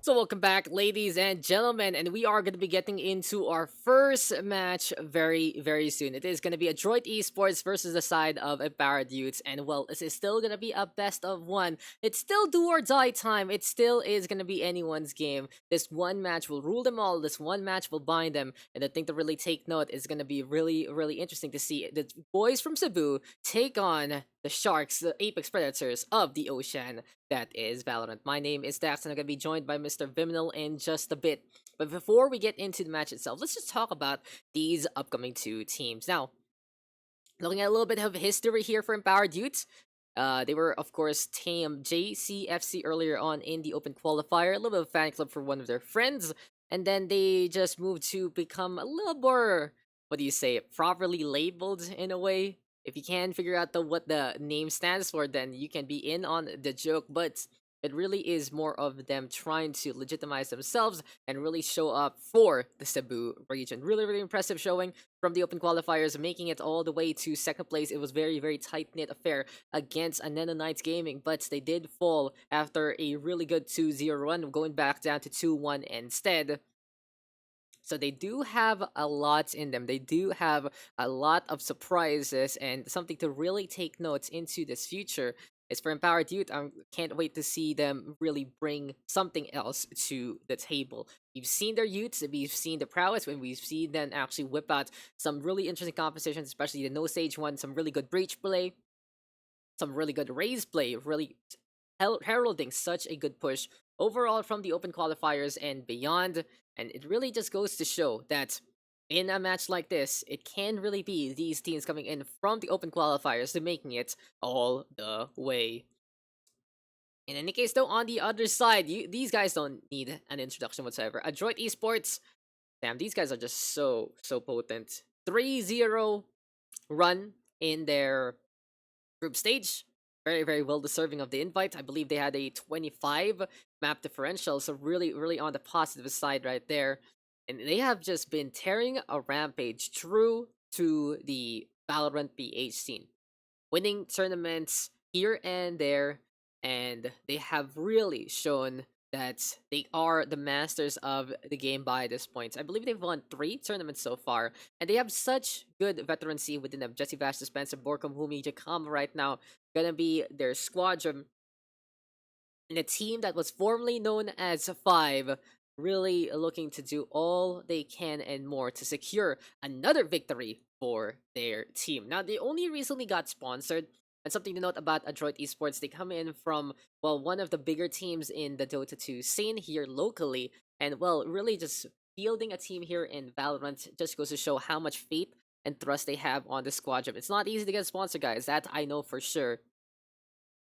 So welcome back, ladies and gentlemen, and we are going to be getting into our first match very soon. It is going to be Adroit Esports versus the side of Empowered Youths, and well, this is still going to be a best of one. It's still do or die time. It still is going to be anyone's game. This one match will rule them all. This one match will bind them, and the thing to really take note is going to be really interesting to see the boys from Cebu take on the Sharks, the apex predators of the ocean. That is Valorant. My name is Dax, and I'm going to be joined by Mr. Vyminal in just a bit. But before we get into the match itself, let's just talk about these upcoming two teams. Now, looking at a little bit of history here for Empowered Youths, they were, of course, tamed JCFC earlier on in the open qualifier, a little bit of fan club for one of their friends, and then they just moved to become a little more, what do you say, properly labeled in a way. If you can figure out what the name stands for, then you can be in on the joke, but it really is more of them trying to legitimize themselves and really show up for the Cebu region. Really impressive showing from the open qualifiers, making it all the way to second place. It was very tight-knit affair against Aneno Knights Gaming, but they did fall after a really good 2-0 run, going back down to 2-1 instead. So they do have a lot in them. They do have a lot of surprises and something to really take notes into this future. Is for Empowered Youth, I can't wait to see them really bring something else to the table. We've seen their youths, we've seen the prowess, and we've seen them actually whip out some really interesting compositions, especially the No Sage one, some really good breach play, some really good raise play, really heralding such a good push overall from the open qualifiers and beyond. And it really just goes to show that in a match like this, it can really be these teams coming in from the open qualifiers to making it all the way. In any case, though, on the other side, these guys don't need an introduction whatsoever. Adroit Esports, damn, these guys are just so potent. 3-0 run in their group stage. Very well deserving of the invite. I believe they had a 25 map differential, so really on the positive side right there. And they have just been tearing a rampage true to the Valorant PH scene, winning tournaments here and there, and they have really shown that they are the masters of the game by this point. I believe they've won 3 tournaments so far, and they have such good veterancy within them. Jesse Vash, Spencer, Borkum, Humi, Jakam right now gonna be their squadron. And a team that was formerly known as Five, really looking to do all they can and more to secure another victory for their team. Now, they only recently got sponsored, and something to note about Adroit Esports, they come in from, well, one of the bigger teams in the Dota 2 scene here locally, and, well, really just fielding a team here in Valorant just goes to show how much faith and thrust they have on the squadron. It's not easy to get sponsored, guys, that I know for sure.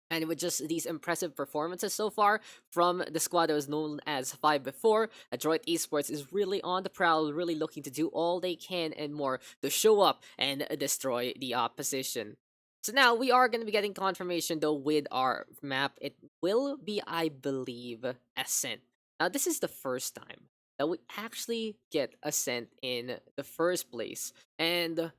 And with just these impressive performances so far from the squad that was known as Five before, Adroit Esports is really on the prowl, really looking to do all they can and more to show up and destroy the opposition. So now we are going to be getting confirmation though with our map. It will be, I believe, Ascent. Now this is the first time that we actually get Ascent in the first place. And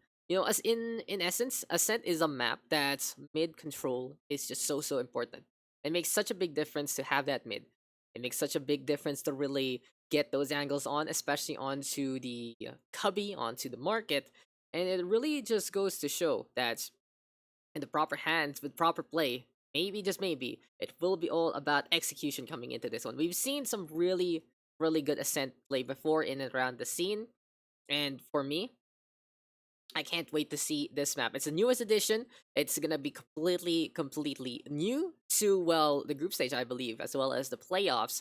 as in essence, Ascent is a map that mid control is just so important. It makes such a big difference to have that mid. It makes such a big difference to really get those angles on, especially onto the cubby, onto the market. And it really just goes to show that in the proper hands with proper play, maybe just maybe, it will be all about execution coming into this one. We've seen some really good Ascent play before in and around the scene. And for me, I can't wait to see this map. It's the newest edition. It's gonna be completely new to, well, the group stage, I believe, as well as the playoffs.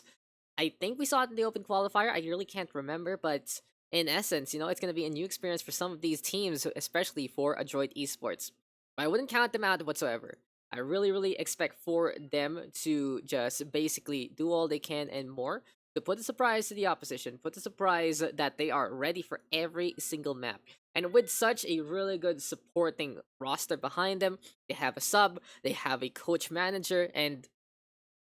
I think we saw it in the open qualifier. I really can't remember, but in essence, it's gonna be a new experience for some of these teams, especially for Adroit Esports. But I wouldn't count them out whatsoever. I really expect for them to just basically do all they can and more to put a surprise to the opposition, put a surprise that they are ready for every single map. And with such a really good supporting roster behind them, they have a sub, they have a coach manager, and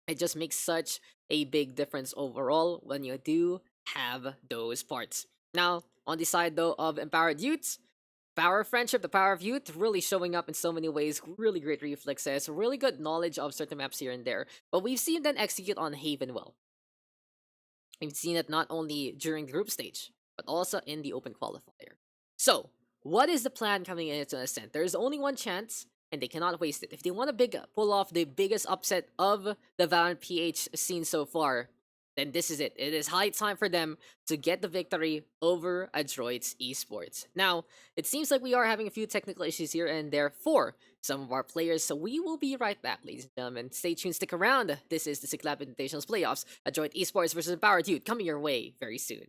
it just makes such a big difference overall when you do have those parts. Now, on the side though of Empowered Youths, Power of friendship, the power of youth, really showing up in so many ways. Really great reflexes, really good knowledge of certain maps here and there. But we've seen them execute on Haven well. We've seen it not only during the group stage, but also in the open qualifier. So, what is the plan coming into Ascent? There is only one chance, and they cannot waste it. If they want to pull off the biggest upset of the Valorant PH scene so far, then this is it. It is high time for them to get the victory over Adroit Esports. Now, it seems like we are having a few technical issues here and there for some of our players, so we will be right back, ladies and gentlemen. Stay tuned, stick around. This is the Siklab Invitationals playoffs. Adroit Esports versus Empowered Youth coming your way very soon.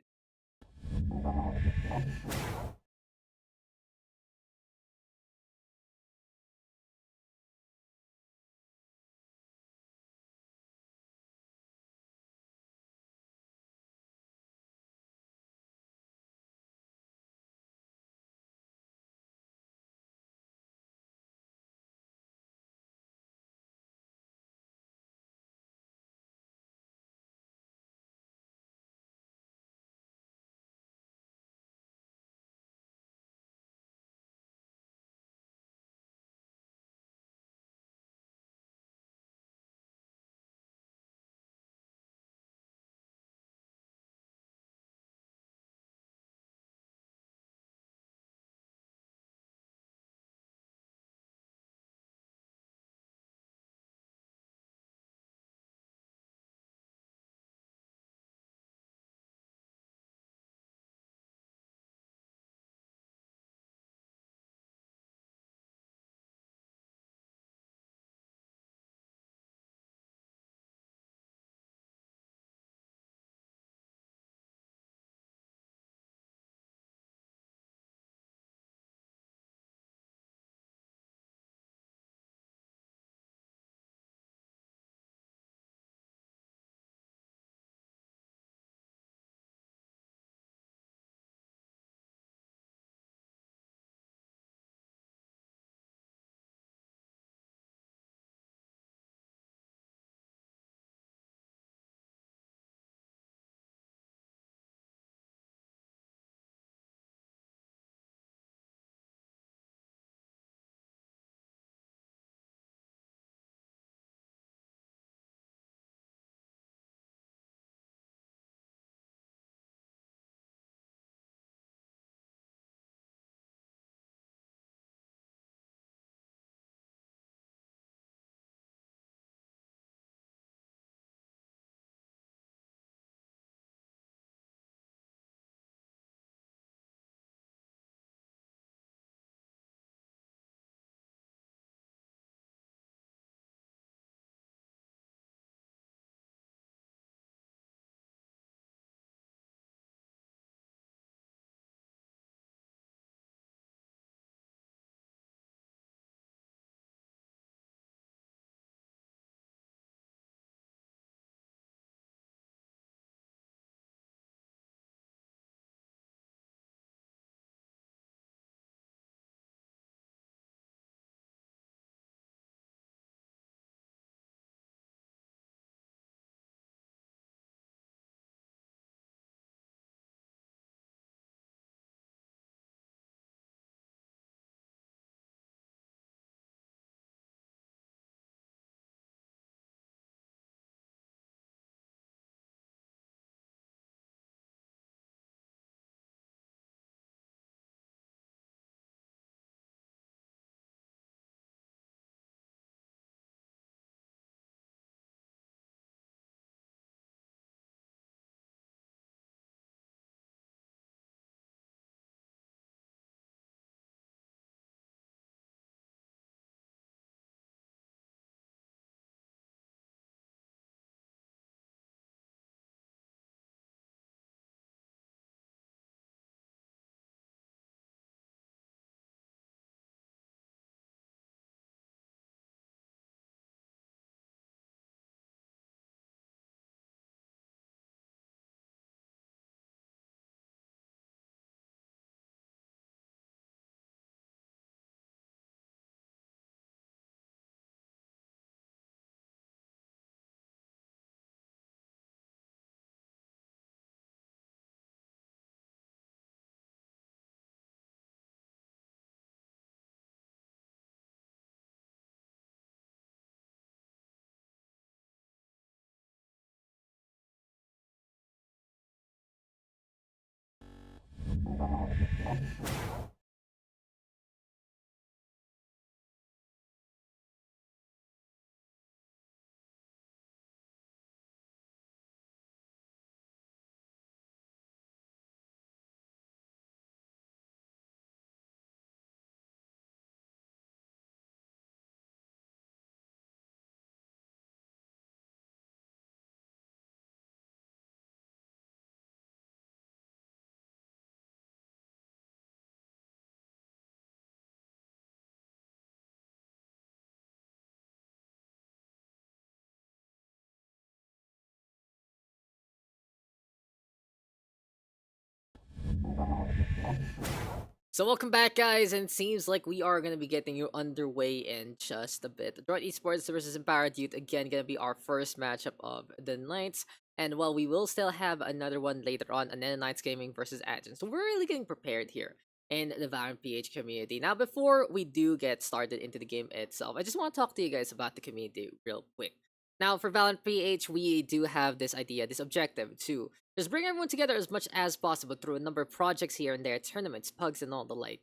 So welcome back, guys, and it seems like we are gonna be getting you underway in just a bit. Adroit Esports versus Empowered Youth again gonna be our first matchup of the night, and while we will still have another one later on, Another Nights Gaming versus Agent. So we're really getting prepared here in the Valorant PH community. Now, before we do get started into the game itself, I just want to talk to you guys about the community real quick. Now, for Valorant PH, we do have this idea, this objective to just bring everyone together as much as possible through a number of projects here and there, tournaments, pugs, and all the like.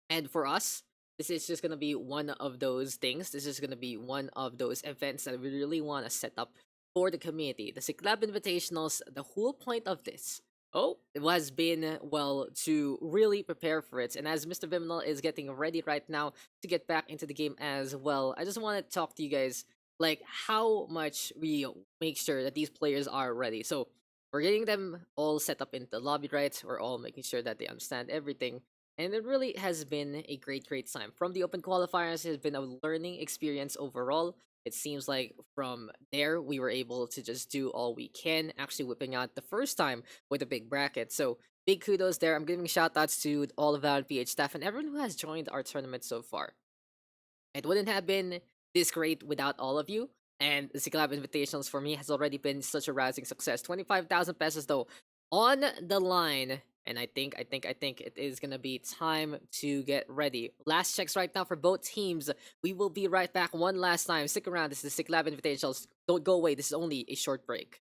And for us, this is just gonna be one of those things. This is gonna be one of those events that we really want to set up for the community. The Siklab Invitationals, the whole point of this. Oh, it has been, well, to really prepare for it. And as Mr. Vyminal is getting ready right now to get back into the game as well, I just want to talk to you guys like how much we make sure that these players are ready. So we're getting them all set up in the lobby, right? We're all making sure that they understand everything. And it really has been a great time. From the open qualifiers, it has been a learning experience overall. It seems like from there, we were able to just do all we can, actually whipping out the first time with a big bracket. So big kudos there. I'm giving shout outs to all of Valorant PH staff and everyone who has joined our tournament so far. It wouldn't have been this great without all of you. And the Siklab Invitationals for me has already been such a rousing success. 25,000 pesos though on the line. And I think it is gonna be time to get ready. Last checks right now for both teams. We will be right back one last time. Stick around. This is the Siklab Invitationals. Don't go away. This is only a short break.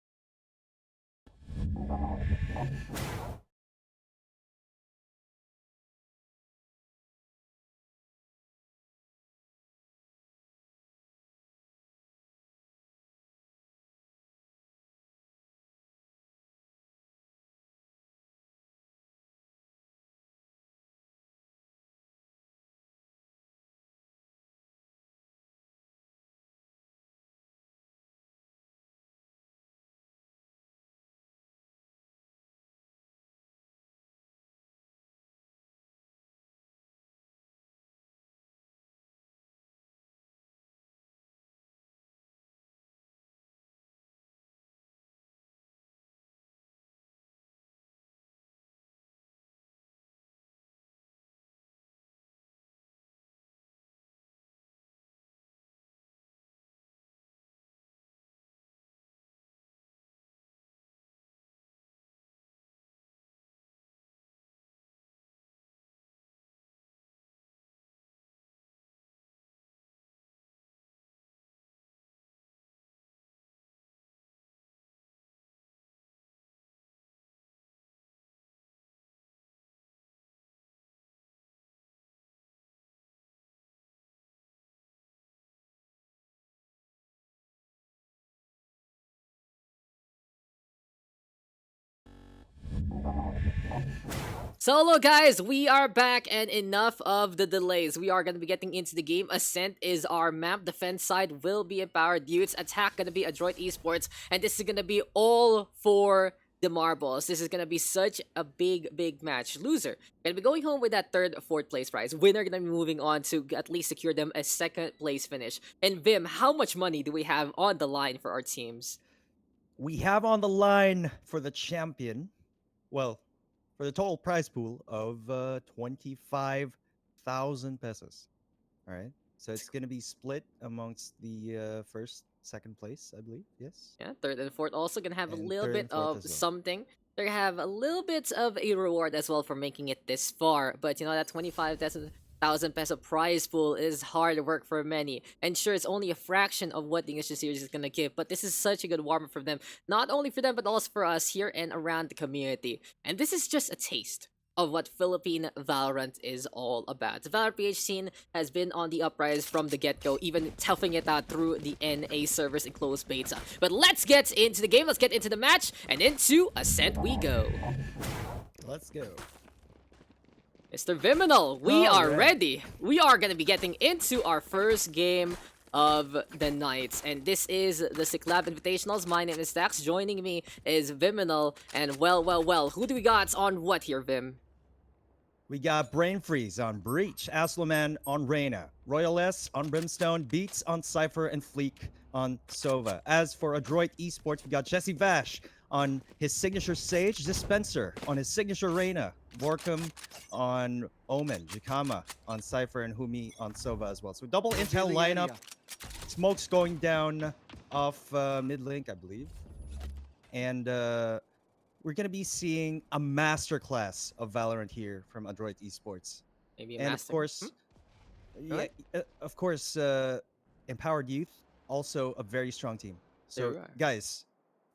Solo guys, we are back and enough of the delays. We are going to be getting into the game. Ascent is our map. Defense side will be Empowered Youths. Attack going to be Adroit Esports. And this is going to be all for the marbles. This is going to be such a big match. Loser going to be going home with that third, fourth place prize. Winner going to be moving on to at least secure them a second place finish. And Vim, how much money do we have on the line for our teams? We have on the line for the champion, well, for the total prize pool of 25,000 pesos. All right. So it's going to be split amongst the first, second place, I believe. Yes. Yeah, third and fourth also gonna have a And little third bit and fourth of as well. something. They're gonna have a little bit of a reward as well for making it this far. But you know that 25,000 1,000 peso prize pool is hard work for many. And sure, it's only a fraction of what the English series is gonna give, but this is such a good warm up for them. Not only for them, but also for us here and around the community. And this is just a taste of what Philippine Valorant is all about. The Valorant PH scene has been on the uprise from the get-go, even toughing it out through the NA servers in closed beta. But let's get into the game, let's get into the match, and into Ascent we go. Let's go. Mr. Vyminal, we are Alright. ready. We are going to be getting into our first game of the night. And this is the Siklab Invitationals. My name is Daks. Joining me is Vyminal. And well, who do we got on what here, Vim? We got Brain Freeze on Breach, Asloman on Reyna, Royal S on Brimstone, Beats on Cypher, and Fleek on Sova. As for Adroit Esports, we got Jesse Vash on his signature Sage, Dispenser on his signature Reyna, Borkum on Omen, Jikama on Cypher, and Humi on Sova as well. So double intel lineup. Smoke's going down off mid link, I believe. And we're going to be seeing a masterclass of Valorant here from Adroit Esports. Maybe a And master. of course, Go of course, Empowered Youth, also a very strong team. There So, we are. guys,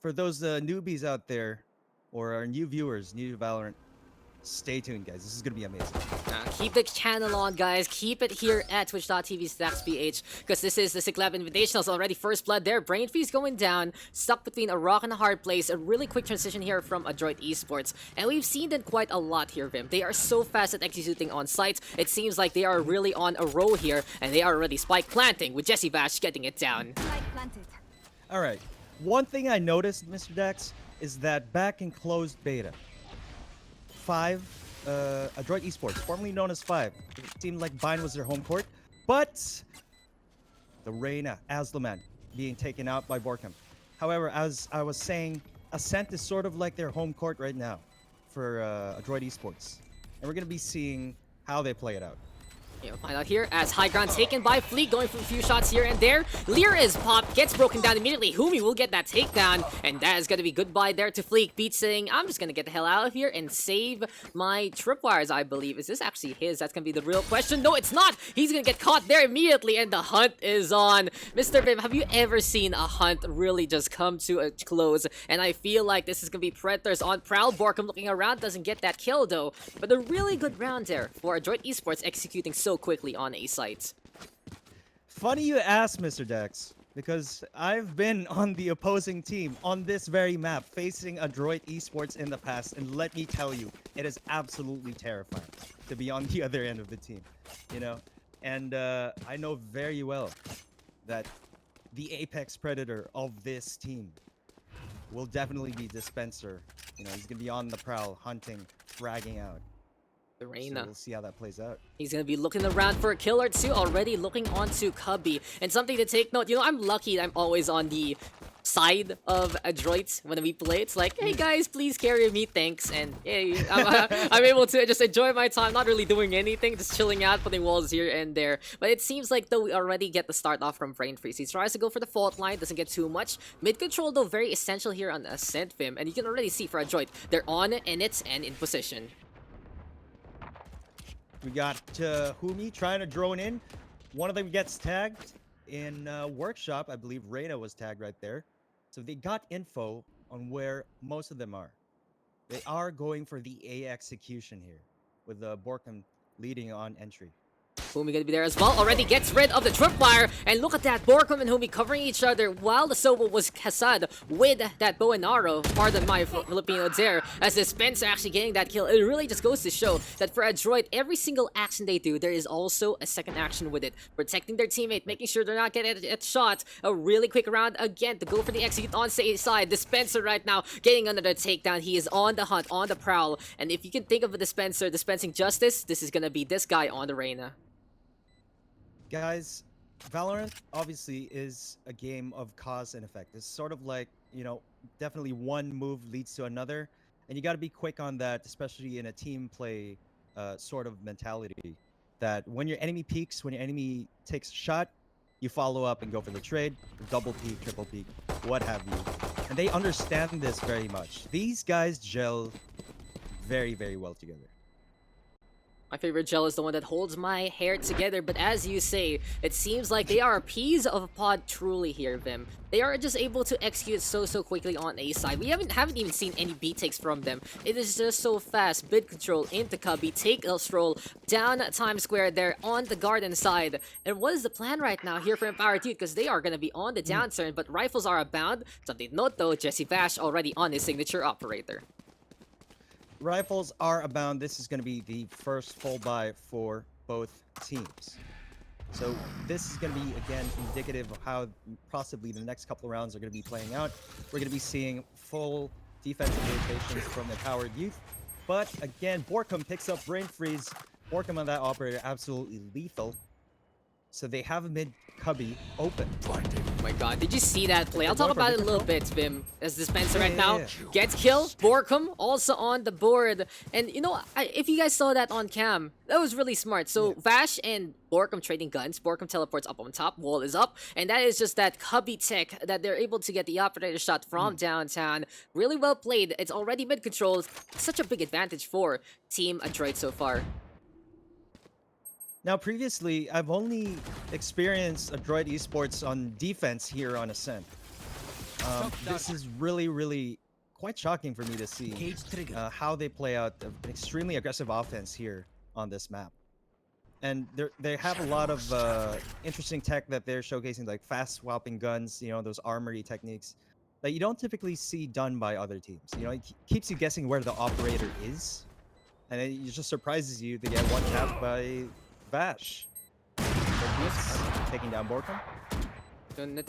for those newbies out there or our new viewers, new to Valorant, stay tuned, guys. This is going to be amazing. Keep the channel on, guys. Keep it here at twitch.tv/DaksPH, because this is the Siklab Invitationals. Already first blood there. Brain Freeze going down. Stuck between a rock and a hard place. A really quick transition here from Adroit Esports. And we've seen them quite a lot here, Vim. They are so fast at executing on sites. It seems like they are really on a roll here. And they are already spike planting with Jesse Vash getting it down. All right. One thing I noticed, Mr. Dax, is that back in closed beta, Adroit Esports, formerly known as Five, it seemed like Bind was their home court, but the Reyna, Asloman, being taken out by Borkum. However, as I was saying, Ascent is sort of like their home court right now for Adroit Esports. And we're going to be seeing how they play it out. We'll find out here as high ground taken by Fleek, going for a few shots here and there. Lear is popped, gets broken down immediately. Humi will get that takedown, and that is going to be goodbye there to Fleek. Beat saying, I'm just going to get the hell out of here and save my tripwires, I believe. Is this actually his? That's going to be the real question. No, it's not. He's going to get caught there immediately, and the hunt is on. Mr. Vim, have you ever seen a hunt really just come to a close? And I feel like this is going to be Predators on Prowl. Borkum looking around, doesn't get that kill though. But a really good round there for Adroit Esports, executing so quickly on A sites. Funny you ask, Mr. Dex, because I've been on the opposing team on this very map, facing Adroit Esports in the past, and let me tell you, it is absolutely terrifying to be on the other end of the team, you know? And I know very well that the apex predator of this team will definitely be Dispenser. You know, he's gonna be on the prowl, hunting, fragging out. The So Reyna. we'll see how that plays out. He's gonna be looking around for a kill or two, already looking onto Cubby. And something to take note, you know, I'm lucky I'm always on the side of Adroit when we play. It's like, hey guys, please carry me, thanks. And hey, I'm able to just enjoy my time, not really doing anything, just chilling out, putting walls here and there. But it seems like though we already get the start off from Brain Freeze. He tries to go for the fault line, doesn't get too much. Mid control though, very essential here on Ascent Vim. And you can already see for Adroit, they're on in it and in position. We got Humi trying to drone in. One of them gets tagged in Workshop. I believe Reyna was tagged right there. So they got info on where most of them are. They are going for the A execution here, with Borkum leading on entry. Humi gonna be there as well. Already gets rid of the tripwire. And look at that. Borkum and Humi covering each other while the Sobo was Hassad with that bow and arrow. Pardon my Filipino there. As the Spencer actually getting that kill. It really just goes to show that for Adroit, every single action they do, there is also a second action with it. Protecting their teammate, making sure they're not getting a shot. A really quick round again to go for the execute on side. Dispenser right now getting another takedown. He is on the hunt, on the prowl. And if you can think of a Dispenser dispensing justice, this is gonna be this guy on the Reyna. Guys, Valorant obviously is a game of cause and effect. It's sort of like, you know, definitely one move leads to another. And you got to be quick on that, especially in a team play sort of mentality. That when your enemy peeks, when your enemy takes a shot, you follow up and go for the trade, double peek, triple peek, what have you. And they understand this very much. These guys gel very, very well together. My favorite gel is the one that holds my hair together, but as you say, it seems like they are a piece of a pod truly here, Vim. They are just able to execute so quickly on A side. We haven't even seen any B takes from them. It is just so fast. Bid control into Cubby, take a stroll down Times Square there on the garden side. And what is the plan right now here for Empowered Youth? Because they are gonna be on the downturn, but rifles are abound. Something to note though, Jesse Bash already on his signature operator. Rifles are abound. This is going to be the first full buy for both teams. So this is going to be, again, indicative of how possibly the next couple of rounds are going to be playing out. We're going to be seeing full defensive rotations from the Empowered Youth. But again, Borkum picks up Brain Freeze. Borkum on that operator, absolutely lethal. So they have a mid cubby open. Oh my god, did you see that play? I'll talk about it a little bit, Vim. As Dispenser right now Yeah. gets kill. Borkum also on the board. And you know, if you guys saw that on cam, that was really smart. So Vash and Borkum trading guns. Borkum teleports up on top, wall is up. And that is just that cubby tech that they're able to get the operator shot from downtown. Really well played. It's already mid-controlled. Such a big advantage for Team Adroit so far. Now, previously, I've only experienced Adroit Esports on defense here on Ascent. This is really quite shocking for me to see how they play out an extremely aggressive offense here on this map. And they have a lot of interesting tech that they're showcasing, like fast swapping guns, you know, those armory techniques that you don't typically see done by other teams. You know, it keeps you guessing where the operator is, and it just surprises you to get one tap by Vash. Taking down Borkum. Trying to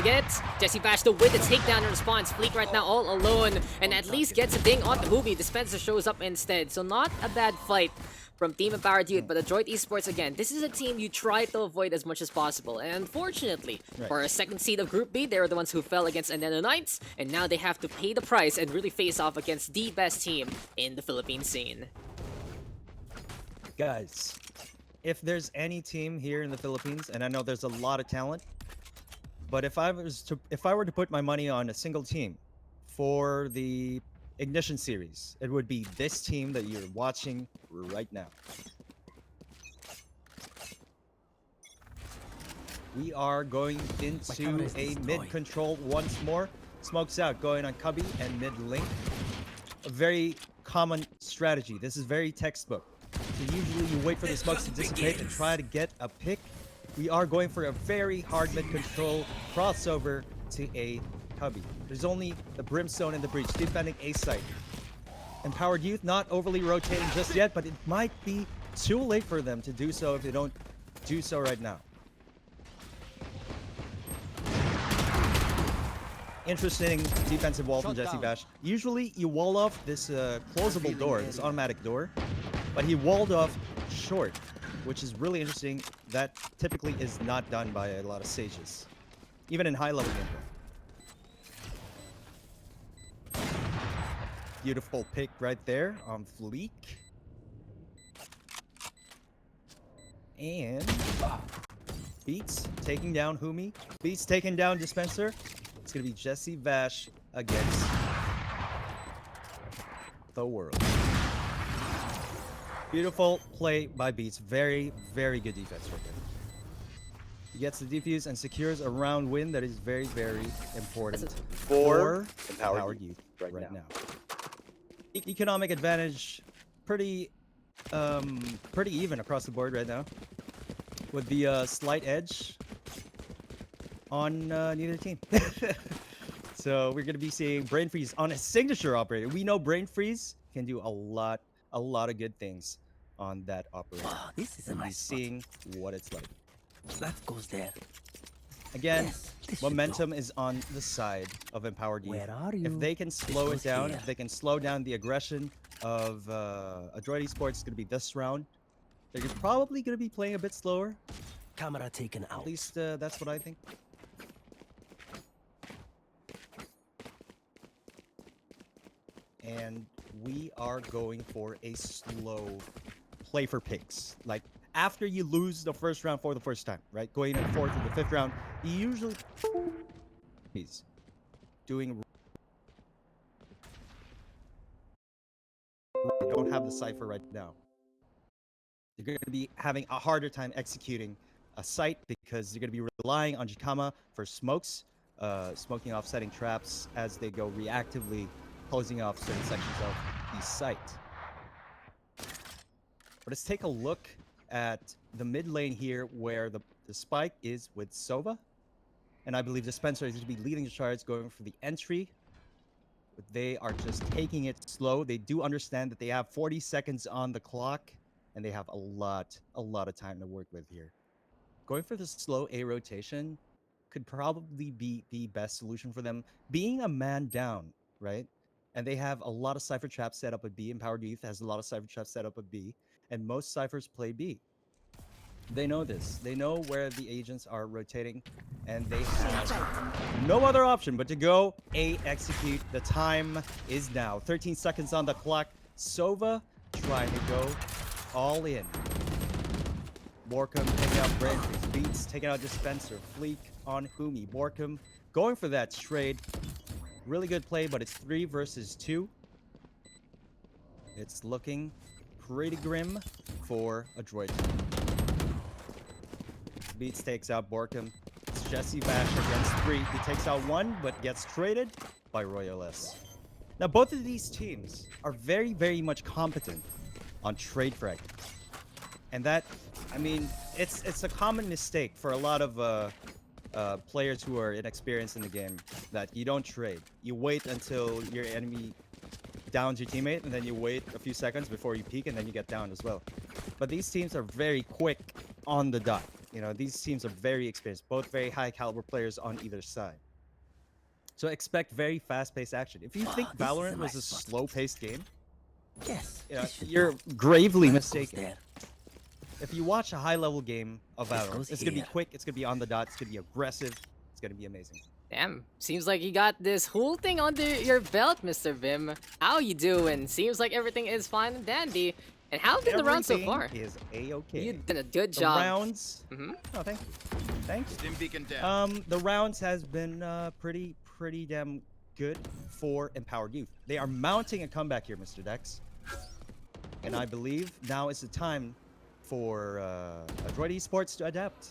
get it. Jesse Bash though with the takedown in response. Fleet right now all alone and at least gets a ding on the Hoobie. Dispenser shows up instead. So not a bad fight from Team Empowered Youth, but Adroit Esports again. This is a team you try to avoid as much as possible. And unfortunately, for a second seed of Group B, they were the ones who fell against Aneno Knights, and now they have to pay the price and really face off against the best team in the Philippine scene. Guys, if there's any team here in the Philippines, and I know there's a lot of talent, but if I were to put my money on a single team for the Ignition series, it would be this team that you're watching right now. We are going into a mid control once more. Smokes out, going on Cubby and mid link. A very common strategy. This is very textbook. So usually you wait for the smokes to dissipate and try to get a pick. We are going for a very hard mid control crossover to a Cubby. There's only the Brimstone and the Breach defending A site. Empowered Youth not overly rotating just yet, but it might be too late for them to do so if they don't do so right now. Interesting defensive wall from Jesse Bash. Usually you wall off this closable door, this automatic door, but he walled off short, which is really interesting. That typically is not done by a lot of sages, even in high-level gameplay. Beautiful pick right there on Fleek. And Beats taking down Humi. Beats taking down Dispenser. It's going to be Jesse Vash against the world. Beautiful play by Beats. Very good defense right there. He gets the defuse and secures a round win that is very important for Empowered Youth right now. Economic advantage pretty even across the board right now, with the slight edge on neither team. So we're gonna be seeing Brain Freeze on a signature operator. We know Brain Freeze can do a lot of good things on that operator. Wow, this is a nice seeing what it's like. That goes there. Again, Yes, this should momentum is on the side of Empowered Youth. Where are you? If they can slow it goes down, here. if they can slow down the aggression of Adroit Esports, it's going to be this round. They're probably going to be playing a bit slower. Camera taken out. At least that's what I think. And we are going for a slow play for picks. Like, after you lose the first round for the first time, right? Going in fourth to the fifth round, you usually he's doing. They don't have the cipher right now. They're going to be having a harder time executing a site because they're going to be relying on Jikama for smokes, smoking off setting traps as they go reactively closing off certain sections of the site. But let's take a look at the mid lane here where the spike is with Sova. And I believe Dispenser is going to be leading the charge, going for the entry. But they are just taking it slow. They do understand that they have 40 seconds on the clock, and they have a lot of time to work with here. Going for the slow A rotation could probably be the best solution for them. Being a man down, right? And they have a lot of Cypher traps set up at B. Empowered Youth has a lot of Cypher traps set up at B. And most Cyphers play B. They know this. They know where the agents are rotating, and they have no other option but to go A execute. The time is now. 13 seconds on the clock. Sova trying to go all in. Borkum taking out Brainfreeze. Beats taking out Dispenser. Fleek on Humi. Borkum going for that trade. Really good play, but it's 3 versus 2. It's looking pretty grim for Adroit. Beats takes out Borkum. It's Jesse Vash against 3. He takes out 1, but gets traded by Royal S. Now, both of these teams are very, very much competent on trade fragments. And that, I mean, it's a common mistake for a lot of players who are inexperienced in the game that you don't trade. You wait until your enemy downs your teammate, and then you wait a few seconds before you peek, and then you get down as well. But these teams are very quick on the dot. You know, these teams are very experienced, both very high caliber players on either side. So expect very fast-paced action. If you think this is Valorant my was a spot. slow-paced game, Yes. you know, this should you're work. gravely That goes mistaken. there. If you watch a high-level game of This Valorant, goes it's gonna be here. quick, it's gonna be on the dot, it's gonna be aggressive, it's gonna be amazing. Damn, seems like you got this whole thing under your belt, Mr. Vim. How you doing? Seems like everything is fine and dandy. And how have been the round so Everything far? is a-okay. You've done a good The job. rounds. Mhm. Oh, thank you. Thank you. Stim beacon down. The rounds has been pretty damn good for Empowered Youth. They are mounting a comeback here, Mr. Daks. And I believe now is the time for Adroit Esports to adapt.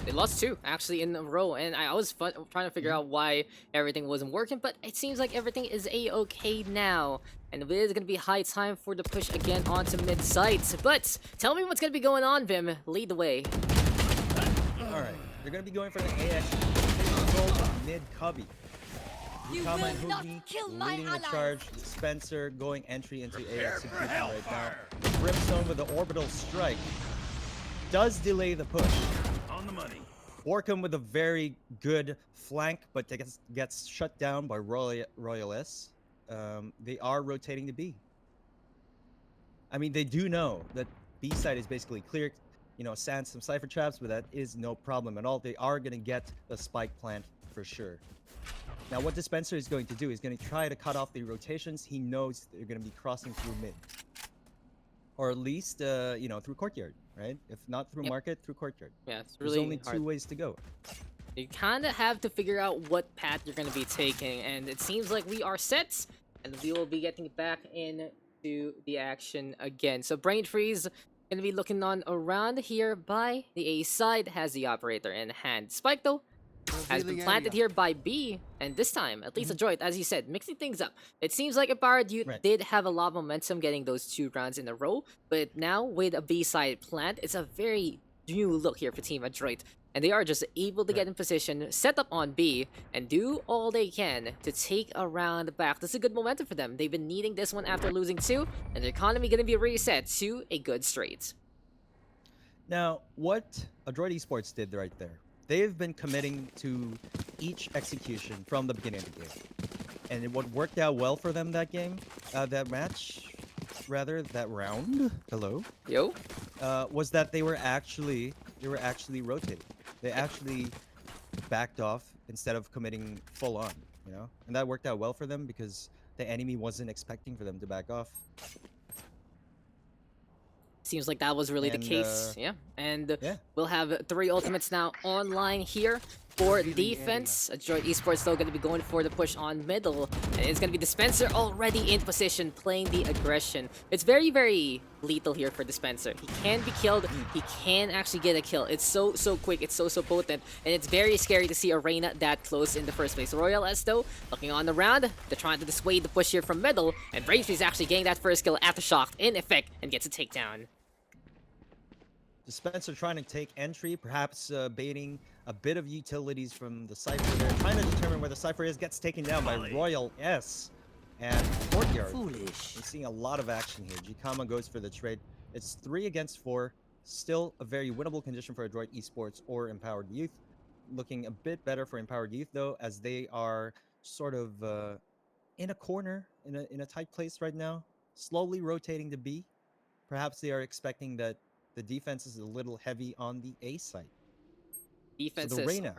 They lost 2 actually in a row, and I was trying to figure out why everything wasn't working, but it seems like everything is a-okay now, and it is gonna be high time for the push again onto mid site. But tell me what's gonna be going on, Vim. Lead the way. All right, they're gonna be going for the AX mid cubby. Kama and Hoogie leading the charge. Spencer going entry into AX execution right now. Brimstone with the orbital strike does delay the push. On the money. Borkum with a very good flank, but gets shut down by Royal S. They are rotating to B. I mean, they do know that B side is basically clear. You know, sans some Cypher traps, but that is no problem at all. They are going to get the spike plant for sure. Now, what Dispenser is going to do is going to try to cut off the rotations. He knows they're going to be crossing through mid. Or at least, you know, through courtyard, right? If not through market, through courtyard. Yeah, it's There's really only hard. 2 ways to go. You kind of have to figure out what path you're going to be taking, and it seems like we are set, and we will be getting back into the action again. So Brain Freeze going to be looking on around here by the A side, has the operator in hand. Spike, though, has been planted here by B, and this time, at least Adroit, as you said, mixing things up. It seems like Empowered Youth did have a lot of momentum getting those 2 rounds in a row, but now with a B side plant, it's a very new look here for Team Adroit. And they are just able to get in position, set up on B, and do all they can to take a round back. This is a good momentum for them. They've been needing this one after losing 2, and their economy going to be reset to a good straight. Now, what Adroit Esports did right there, they've been committing to each execution from the beginning of the game. And what worked out well for them that game, that round, Yo. was that they were actually rotating. They actually backed off instead of committing full on, you know? And that worked out well for them because the enemy wasn't expecting for them to back off. Seems like that was really the And, case. Yeah. And yeah. we'll have 3 ultimates now online here. for defense. Adroit Esports still going to be going for the push on middle. And it's going to be Dispenser already in position, playing the aggression. It's very, very lethal here for Dispenser. He can be killed. He can actually get a kill. It's so quick. It's so potent. And it's very scary to see Arena that close in the first place. Royal S though, looking on the round. They're trying to dissuade the push here from middle. And Brainfree's actually getting that first kill Aftershock in effect and gets a takedown. Dispenser trying to take entry, perhaps baiting a bit of utilities from the Cypher there, trying to determine where the Cypher is, gets taken down by Royal S. And Courtyard. Foolish. We're seeing a lot of action here. Jikama goes for the trade. It's 3 against 4. Still a very winnable condition for Adroit Esports or Empowered Youth. Looking a bit better for Empowered Youth though, as they are sort of in a corner, in a tight place right now, slowly rotating to B. Perhaps they are expecting that the defense is a little heavy on the A side. Defenses So the Reyna.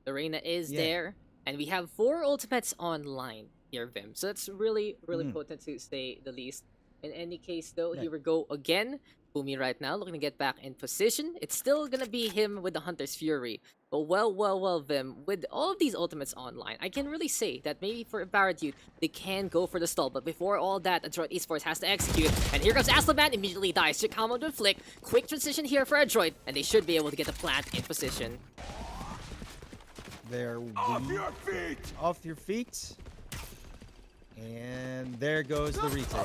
The Reyna is there, and we have 4 ultimates online here, Vim. So that's really potent to say the least. In any case, though, here we go again. Boomy right now looking to get back in position. It's still gonna be him with the Hunter's Fury. But well, Vim, with all of these ultimates online, I can really say that maybe for Empowered Youth, they can go for the stall. But before all that, Adroit Esports has to execute. And here comes Aslaman, immediately dies. Jikama with Flick. Quick transition here for Adroit, and they should be able to get the plant in position. They're Off your feet! Off your feet. And there goes the retake.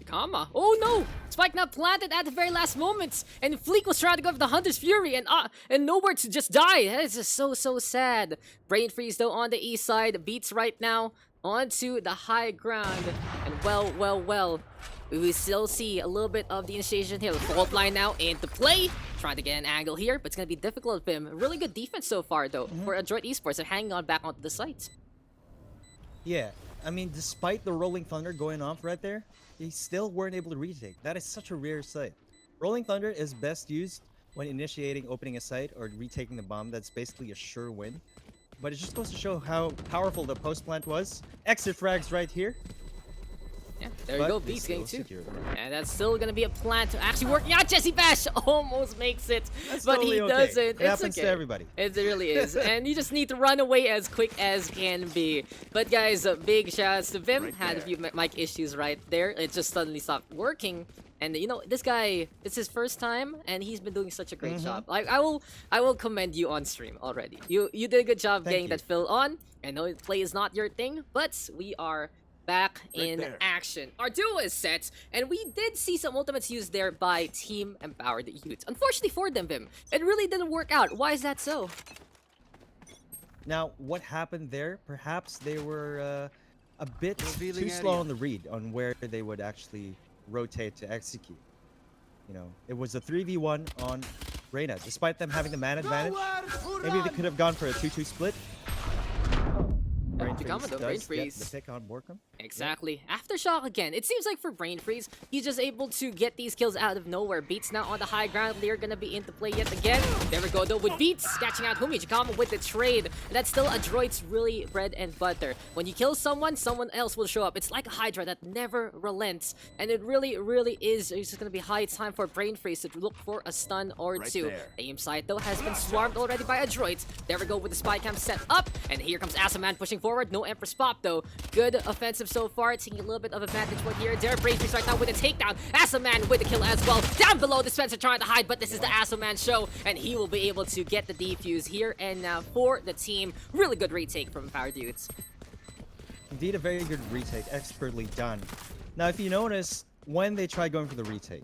Jikama. Oh no! Spike not planted at the very last moments, and Fleek was trying to go for the Hunter's Fury, and nowhere to just die. That is just so sad. Brain Freeze though on the east side, beats right now onto the high ground, and well. We will still see a little bit of the initiation here. The fault line now into play. Trying to get an angle here, but it's going to be difficult for him. Really good defense so far, though, for Adroit Esports. They're hanging on back onto the site. Yeah, I mean, despite the Rolling Thunder going off right there, they still weren't able to retake. That is such a rare sight. Rolling Thunder is best used when initiating opening a site or retaking the bomb. That's basically a sure win. But it just goes to show how powerful the post plant was. Exit frags right here. Yeah, there you But go, they Beats still getting 2. secured it. And that's still gonna be a plan to actually working out. Jesse Bash almost makes it, That's but totally he okay. doesn't. It It's happens okay. to everybody. It really is. And you just need to run away as quick as can be. But guys, big shouts to Vim. Right Had a there. few mic issues right there. It just suddenly stopped working. And you know, this guy, it's his first time, and he's been doing such a great job. Like I will commend you on stream already. You did a good job Thank getting you. that fill on. I know play is not your thing, but we are back in there. action. Our duo is set, and we did see some ultimates used there by Team Empowered Youth. Unfortunately for them, Vim, it really didn't work out. Why is that so? Now, what happened there? Perhaps they were a bit Revealing too slow area. on the read on where they would actually rotate to execute. You know, it was a 3v1 on Reyna. Despite them having the man advantage, maybe they could have gone for a 2-2 split. Brain Jikama Freeze though, does Brain get Freeze. the pick on Borkum. Exactly. Aftershock again. It seems like for Brain Freeze, he's just able to get these kills out of nowhere. Beats now on the high ground. They're gonna be into play yet again. There we go though with Beats catching out Humi. Jikama with the trade. And that's still Adroit's really bread and butter. When you kill someone, someone else will show up. It's like a Hydra that never relents. And it really is. It's just gonna be high time for Brain Freeze to look for a stun or Right two. there. Aim site though has been swarmed already by Adroit. There we go with the spy cam set up. And here comes Asaman pushing forward. No Empress pop though. Good offensive so far. Taking a little bit of advantage point here. Derek Brain Freeze right now with a takedown. Asaman with the kill as well. Down below, Dispenser trying to hide, but this is the Asaman show. And he will be able to get the defuse here and now for the team. Really good retake from Empowered Youths. Indeed, a very good retake, expertly done. Now, if you notice, when they try going for the retake,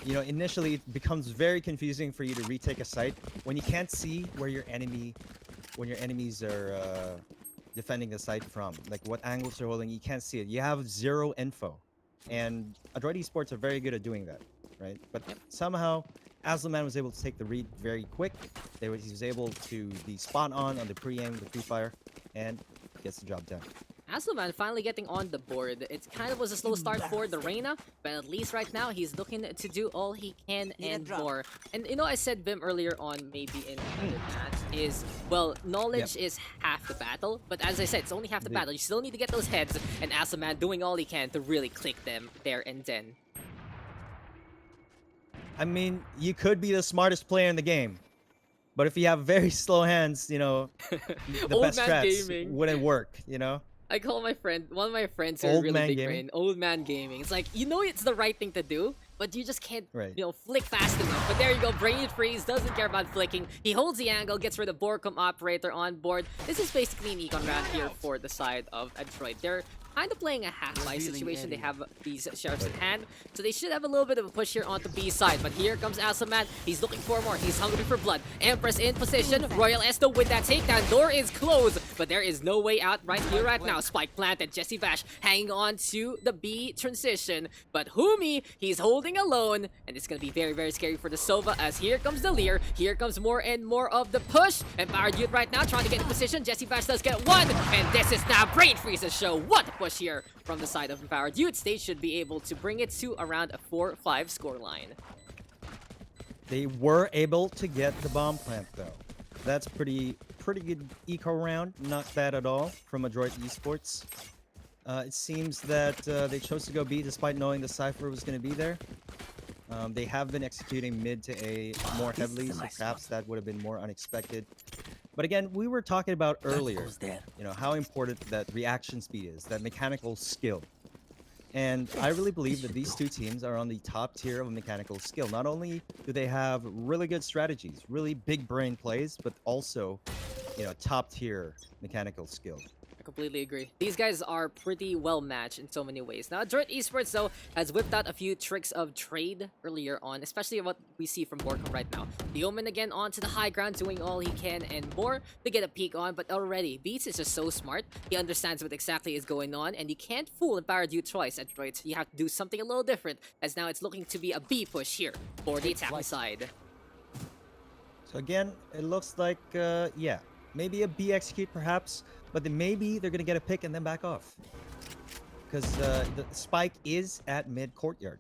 you know, initially it becomes very confusing for you to retake a site when you can't see where your enemies are defending the site from, like what angles they're holding. You can't see it. You have zero info, and Adroit Esports are very good at doing that, right? But somehow, Aslaman was able to take the read very quick. He was able to be spot on the pre-aim, the pre-fire, and gets the job done. Aslaman finally getting on the board. It kind of was a slow start for the Reyna, but at least right now he's looking to do all he can and more. And you know, I said Vim earlier on, maybe in another match, is, well, knowledge is half the battle, but as I said, it's only half the battle. You still need to get those heads, and Aslaman doing all he can to really click them there and then. I mean, you could be the smartest player in the game, But if you have very slow hands, you know, the Old best man strats gaming. wouldn't work, you know? I call my friend, one of my friends who are Old really man big gaming. brain, old man gaming. It's like, you know it's the right thing to do, but you just can't, Right. flick fast enough. But there you go, Brain Freeze doesn't care about flicking. He holds the angle, gets rid of Borkum Operator on board. This is basically an econ round here for the side of Adroit. They're kind of playing a half-life situation. They have these sheriffs in hand, so they should have a little bit of a push here onto B side. But here comes Ascent. He's looking for more. He's hungry for blood. Empress in position. Royal Esto with that takedown. Door is closed, but there is no way out right here, right now. Spike planted. Jesse Vash hanging on to the B transition. But Humi, he's holding alone, and it's going to be very, very scary for the Sova as here comes the Lear. Here comes more and more of the push. Empowered Youth right now trying to get in position. Jesse Vash does get one, and this is now Brain Freeze's show. What a push here from the side of Empowered Youths. They should be able to bring it to around a 4-5 scoreline. They were able to get the bomb plant though. That's pretty good eco round. Not bad at all from Adroit Esports. It seems that they chose to go B despite knowing the Cypher was going to be there. They have been executing mid to A more heavily, so perhaps that would have been more unexpected. But again, we were talking about earlier, you know, how important that reaction speed is, that mechanical skill. And I really believe that these two teams are on the top tier of mechanical skill. Not only do they have really good strategies, really big brain plays, but also, you know, top tier mechanical skill. I completely agree. These guys are pretty well matched in so many ways. Now, Adroit Esports, though, has whipped out a few tricks of trade earlier on, especially what we see from Borkum right now. The Omen again onto the high ground, doing all he can and more to get a peek on, but already, Beats is just so smart. He understands what exactly is going on, and you can't fool Empowered Youth twice, Adroit. You have to do something a little different, as now it's looking to be a B push here for the attacking side. So again, it looks like, yeah, maybe a B execute perhaps, but then maybe they're going to get a pick and then back off. Because the spike is at mid courtyard.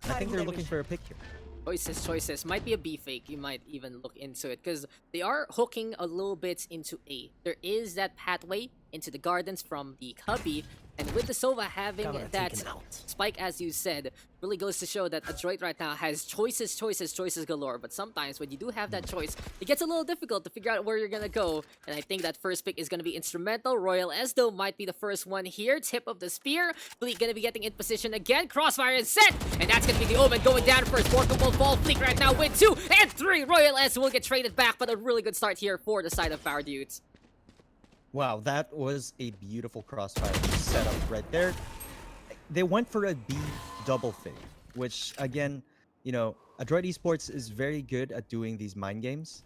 I think they're looking for a pick here. Choices. Might be a B fake. You might even look into it because they are hooking a little bit into A. There is that pathway into the gardens from the cubby, and with the Sova having that spike, as you said, really goes to show that Adroit right now has choices galore. But sometimes when you do have that choice, it gets a little difficult to figure out where you're gonna go. And I think that first pick is gonna be instrumental. Royal Esdo might be the first one here. Tip of the spear. Fleek gonna be getting in position again. Crossfire is set, and that's gonna be the Omen going down first. Borkum will fall. Fleek right now with 2 and 3. Royal Esdo will get traded back, but a really good start here for the side of Power Dudes. Wow, that was a beautiful crossfire setup right there. They went for a B double fake, which again, you know, Adroit Esports is very good at doing these mind games,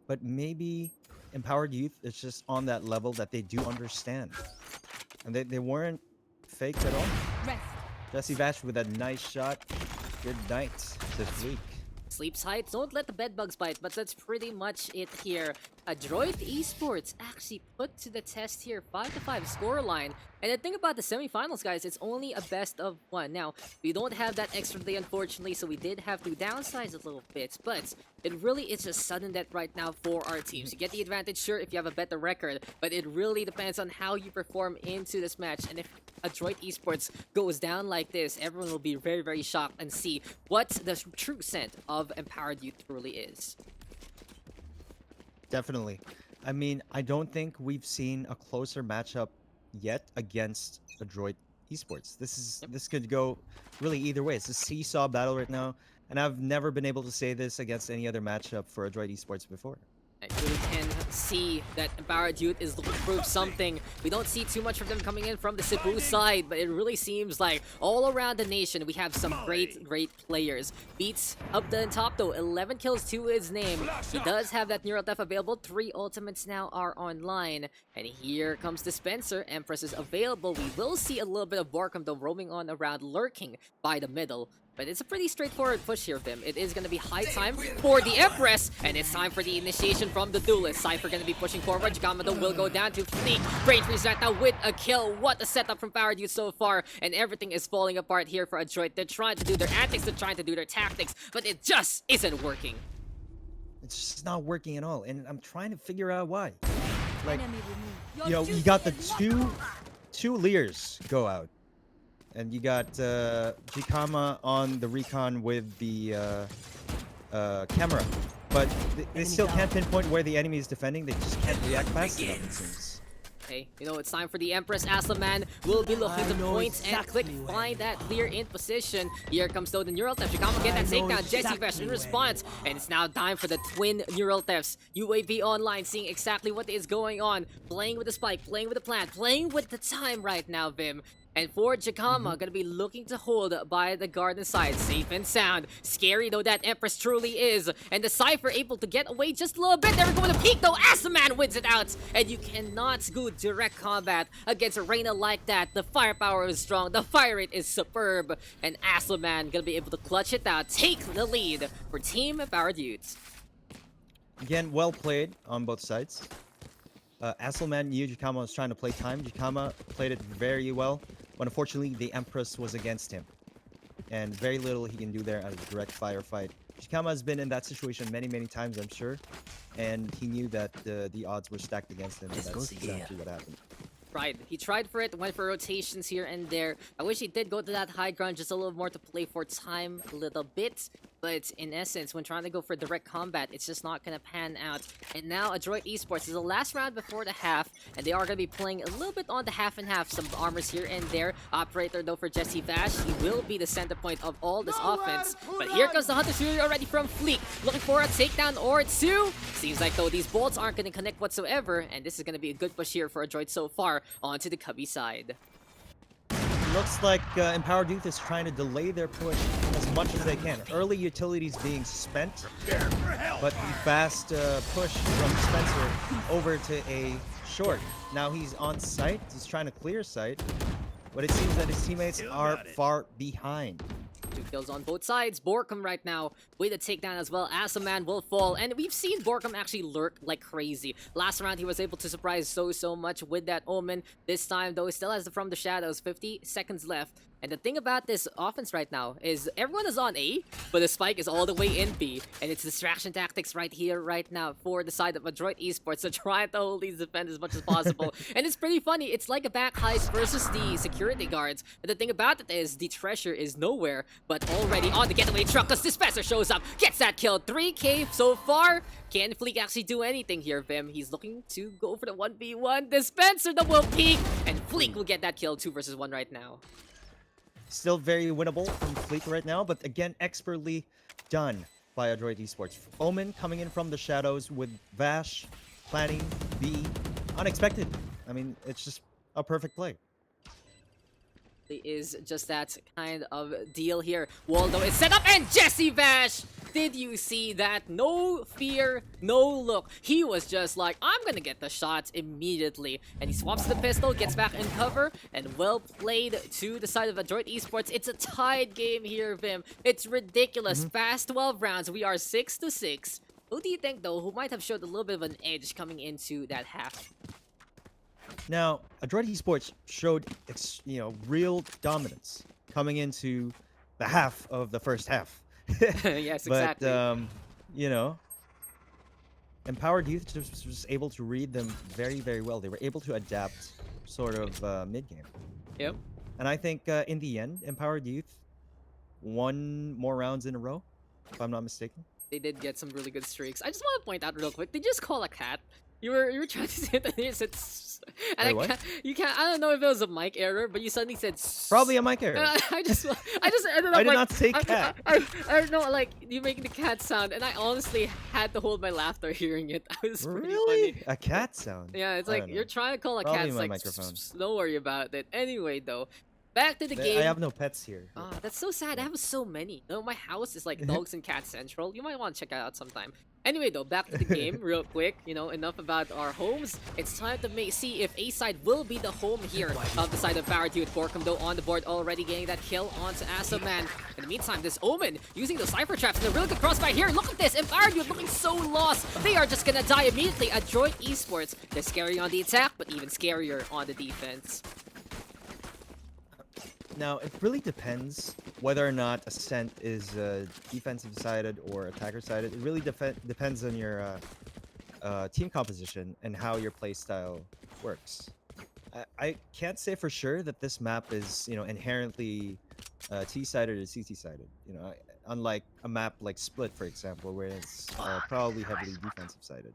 but maybe Empowered Youth is just on that level that they do understand. And they weren't faked at all. Jesse Vash with a nice shot. Good night this week. Sleeps height, don't let the bedbugs bite, but that's pretty much it here. Adroit Esports actually put to the test here, 5-5 scoreline. And the thing about the semifinals, guys, it's only a best of 1. Now, we don't have that extra day, unfortunately, so we did have to downsize a little bit, but it really is a sudden death right now for our teams. You get the advantage, sure, if you have a better record, but it really depends on how you perform into this match. And if Adroit Esports goes down like this, everyone will be very, very shocked and see what the true scent of Empowered Youth truly is. Definitely. I mean, I don't think we've seen a closer matchup yet against Adroit Esports. This could go really either way. It's a seesaw battle right now, and I've never been able to say this against any other matchup for Adroit Esports before. I really can see that Empowered Youth is looking to prove something. We don't see too much of them coming in from the Cebu side, but it really seems like all around the nation we have some great players. Beats up the top though, 11 kills to his name. He does have that Neural Theft available. 3 ultimates now are online. And here comes the Spencer. Empress is available. We will see a little bit of Borkum though roaming on around, lurking by the middle. But it's a pretty straightforward push here, Vim. It is going to be high time for the Empress, and it's time for the initiation from the Duelist. Cypher going to be pushing forward. Gigamado will go down to Fleek. Brain Freeze right now with a kill. What a setup from Power Youth so far, and everything is falling apart here for Adroit. They're trying to do their antics, they're trying to do their tactics, but it just isn't working. It's just not working at all, and I'm trying to figure out why. Like, you know, you got the two Lears go out. And you got Jikama on the recon with the camera, but they Enemy still down. can't pinpoint where the enemy is defending. They just can't react fast enough, it seems. Okay, you know, it's time for the Empress. Astroman will be looking I to know points and click exactly where find you that clear in position. Here comes though the neural theft. Shikama get that I know takedown. Jesse exactly Vesh in where response, you and it's now time for the twin neural thefts. UAV online, seeing exactly what is going on, playing with the spike, playing with the plant, playing with the time right now, Vim. And for Jakama, gonna be looking to hold by the garden side, safe and sound. Scary though that Empress truly is, and the Cypher able to get away just a little bit. They're going to peek though, as the man wins it out. And you cannot go direct combat against a Reyna like that. The firepower is strong, the fire rate is superb, and Astroman gonna be able to clutch it out, take the lead for Team Power Dudes. Again, well played on both sides. Asselman knew Jikama was trying to play time. Jikama played it very well, but unfortunately the Empress was against him. And very little he can do there at a direct firefight. Jikama has been in that situation many, many times, I'm sure. And he knew that the odds were stacked against him, and This that's goes here. exactly what happened. Right, he tried for it, went for rotations here and there. I wish he did go to that high ground just a little more to play for time a little bit. But in essence, when trying to go for direct combat, it's just not going to pan out. And now Adroit Esports is the last round before the half, and they are going to be playing a little bit on the half and half. Some armors here and there. Operator though for Jesse Vash, he will be the center point of all this offense. But here comes the Hunter Fury already from Fleek, looking for a takedown or two. Seems like though these bolts aren't going to connect whatsoever, and this is going to be a good push here for Adroit so far onto the Cubby side. Looks like Empowered Youth is trying to delay their push as much as they can. Early utilities being spent, but the fast push from Spencer over to a short. Now he's on site, he's trying to clear site, but it seems that his teammates Still are got it. far behind. 2 kills on both sides. Borkum right now with a takedown as well as a man will fall. And we've seen Borkum actually lurk like crazy. Last round he was able to surprise so much with that Omen. This time though he still has the From the Shadows. 50 seconds left. And the thing about this offense right now is everyone is on A, but the spike is all the way in B. And it's distraction tactics right here, right now for the side of Adroit Esports to try to hold these defenders as much as possible. And it's pretty funny. It's like a back heist versus the security guards. But the thing about it is the treasure is nowhere, but already on the getaway truck because Dispenser shows up, gets that kill. 3K so far. Can Fleek actually do anything here, Vim? He's looking to go for the 1v1. Dispenser that will peek, and Fleek will get that kill 2 versus 1 right now. Still very winnable from Fleet right now, but again, expertly done by Adroit Esports. Omen coming in from the shadows with Vash planning B. Unexpected. I mean, it's just a perfect play. It is just that kind of deal here. Waldo is set up, and Jesse Vash! Did you see that? No fear, no look. He was just like, I'm gonna get the shot immediately. And he swaps the pistol, gets back in cover, and well played to the side of Adroit Esports. It's a tied game here, Vim. It's ridiculous. Past 12 rounds, we are 6-6. Who do you think, though, who might have showed a little bit of an edge coming into that half? Now, Adroit Esports showed its, real dominance coming into the half of the first half. Yes, exactly. But, Empowered Youth just was able to read them very well. They were able to adapt sort of mid-game. Yep. And I think in the end, Empowered Youth won more rounds in a row, if I'm not mistaken. They did get some really good streaks. I just want to point out real quick, did you just call a cat? You were trying to say that you said and Wait, what? you can't, I don't know if it was a mic error, but you suddenly said Probably a mic error. I just ended up I did like, not say cat. I don't know, like you making the cat sound, and I honestly had to hold my laughter hearing it. I was pretty Really? funny. A cat sound? Yeah, it's I like don't know. you're trying to call a Probably cat. It's my like microphone. don't worry about it. Anyway, though, back to the game. I have no pets here. Ah, that's so sad. I have so many. No, my house is like dogs and cats central. You might want to check it out sometime. Anyway, though, back to the game real quick. Enough about our homes. It's time to see if A side will be the home here of the side of Power Dude. Borkum, though, on the board already getting that kill onto Asoman. In the meantime, this Omen using those Cypher Traps and a really good crossfire here. Look at this. And Power Dude looking so lost. They are just gonna die immediately. Adroit Esports. They're scary on the attack, but even scarier on the defense. Now, it really depends whether or not Ascent is defensive-sided or attacker-sided. It really depends on your team composition and how your playstyle works. I can't say for sure that this map is, inherently T-sided or CT-sided. You know, unlike a map like Split, for example, where it's probably heavily defensive-sided.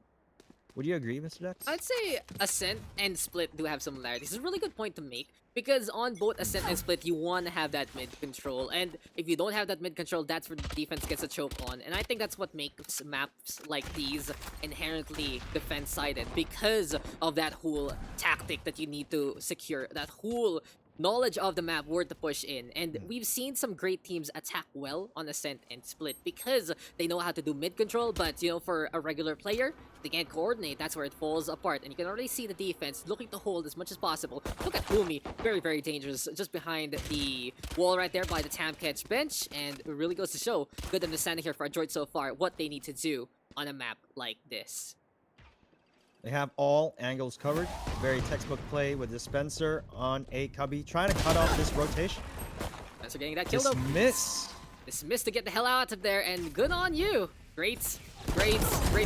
Would you agree, Mr. Dex? I'd say Ascent and Split do have similarities. It's a really good point to make because on both Ascent and Split, you want to have that mid control, and if you don't have that mid control, that's where the defense gets a choke on. And I think that's what makes maps like these inherently defense-sided because of that whole tactic that you need to secure, that whole knowledge of the map where to push in. And we've seen some great teams attack well on Ascent and Split because they know how to do mid control, but you know, for a regular player, they can't coordinate. That's where it falls apart. And you can already see the defense looking to hold as much as possible. Look at Umi, very, very dangerous, just behind the wall right there by the Tam Catch bench. And it really goes to show good understanding here for Adroit so far, what they need to do on a map like this. They have all angles covered. Very textbook play with Dispenser on a Cubby, trying to cut off this rotation. Spencer getting that kill though. Dismiss. Dismiss to get the hell out of there, and good on you. Great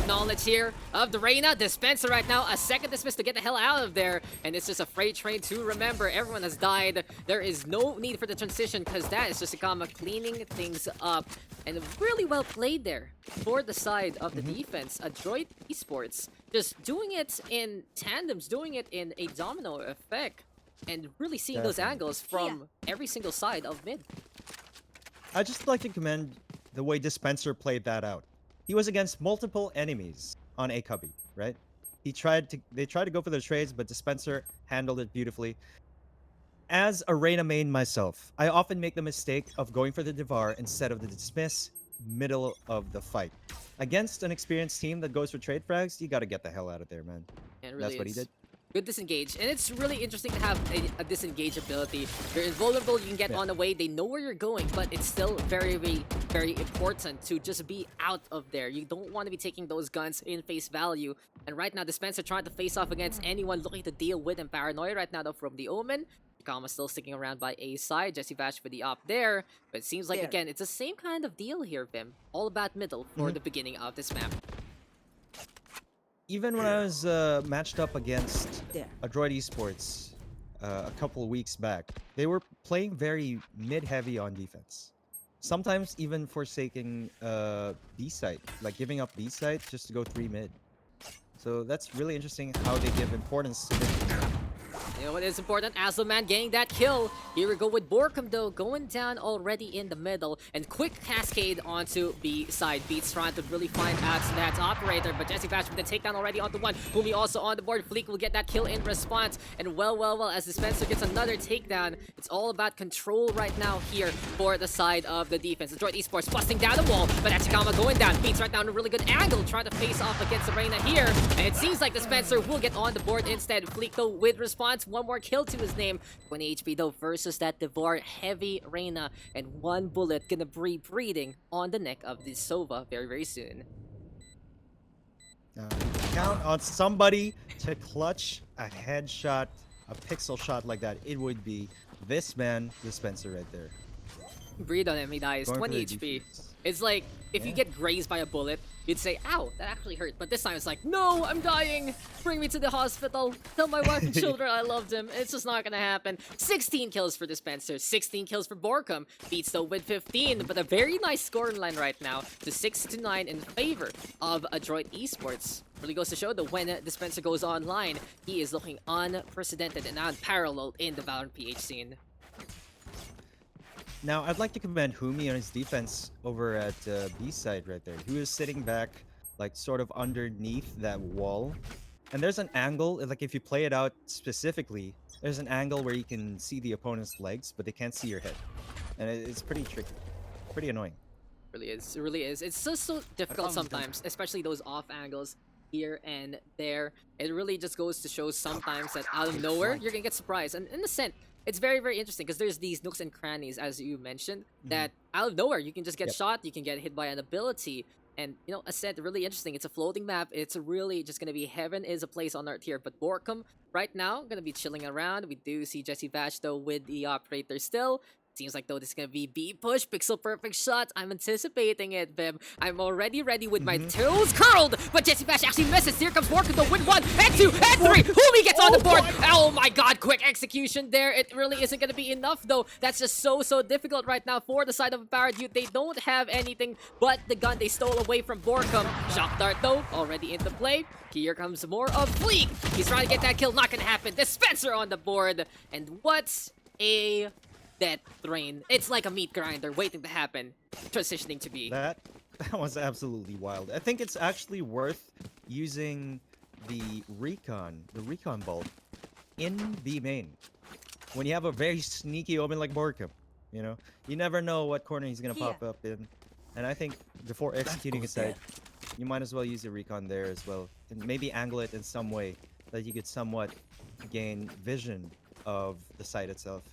knowledge here of the Reyna. Dispenser right now, a second dismiss to get the hell out of there, and it's just a freight train to remember. Everyone has died. There is no need for the transition because that is just Akama cleaning things up, and really well played there for the side of the defense. Adroit Esports just doing it in tandems, doing it in a domino effect, and really seeing those angles from every single side of mid. I'd just like to commend the way Dispenser played that out. He was against multiple enemies on a Cubby, right? They tried to go for the trades, but Dispenser handled it beautifully. As a Reyna main myself, I often make the mistake of going for the Devar instead of the dismiss middle of the fight. Against an experienced team that goes for trade frags, you gotta get the hell out of there, man. And really That's what he did. Good disengage, and it's really interesting to have a disengage ability. You're invulnerable, you can get on the way, they know where you're going, but it's still very, very, very important to just be out of there. You don't want to be taking those guns in face value. And right now, Dispenser trying to face off against anyone looking to deal with him. Paranoia right now though from the Omen. Kama still sticking around by A side. Jesse Vash for the op there. But it seems like, again, it's the same kind of deal here, Vim. All about middle for the beginning of this map. Even when I was matched up against Adroit Esports a couple of weeks back, they were playing very mid-heavy on defense. Sometimes even forsaking B-site, like giving up B-site just to go 3 mid. So that's really interesting how they give importance to mid. You know what is important? Asloman getting that kill. Here we go with Borkum though, going down already in the middle. And quick cascade onto B side. Beats trying to really find out that operator. But Jesse Vash with the takedown already onto one. Umi also on the board. Fleek will get that kill in response. And well, as Dispenser gets another takedown, it's all about control right now here for the side of the defense. Adroit Esports busting down the wall. But Achikama going down. Beats right down a really good angle. Trying to face off against the Reyna here. And it seems like Dispenser will get on the board instead. Fleek though with response. One more kill to his name. 20 HP though versus that Devar heavy Reyna, and one bullet gonna be breathing on the neck of the Sova very, very soon. Count on somebody to clutch a headshot, a pixel shot like that. It would be this man, Dispenser right there. Breathe on him, he dies. Going for 20 the HP. defense. It's like, if you get grazed by a bullet, you'd say, ow, that actually hurt. But this time it's like, no, I'm dying. Bring me to the hospital. Tell my wife and children I loved him. It's just not gonna happen. 16 kills for Dispenser. 16 kills for Borkum. Beats though with 15. But a very nice scoring line right now to 6-9 in favor of Adroit Esports. Really goes to show that when Dispenser goes online, he is looking unprecedented and unparalleled in the Valorant PH scene. Now, I'd like to commend Humi on his defense over at B-side right there. He was sitting back, like, sort of underneath that wall. And there's an angle, like, if you play it out specifically, there's an angle where you can see the opponent's legs, but they can't see your head. And it's pretty tricky. Pretty annoying. It really is. It really is. It's just so difficult sometimes, especially those off angles here and there. It really just goes to show sometimes that out of nowhere, you're gonna get surprised. And in a sense, it's very, very interesting because there's these nooks and crannies, as you mentioned, that out of nowhere you can just get shot, you can get hit by an ability. And, you know, Ascent, really interesting. It's a floating map. It's really just going to be heaven is a place on earth here. But Borkum, right now, going to be chilling around. We do see Jesse Vash, though, with the operator still. Seems like though this is gonna be B push, pixel perfect shots. I'm anticipating it, Vim. I'm already ready with my toes curled, but Jesse Bash actually misses. Here comes Morgan though with 1 and 2 and 3. Humi gets on the board. Oh my god, quick execution there. It really isn't gonna be enough though. That's just so difficult right now for the side of Paradude. They don't have anything but the gun they stole away from Borkum. Shock Dart though, already into play. Here comes more of Fleek. He's trying to get that kill, not gonna happen. Dispenser on the board. And what's a death train? It's like a meat grinder waiting to happen. Transitioning to B. That was absolutely wild. I think it's actually worth using the recon bulb in B main. When you have a very sneaky open like Borkum, you know, you never know what corner he's gonna pop up in. And I think before executing a site, you might as well use the recon there as well. And maybe angle it in some way that you could somewhat gain vision of the site itself.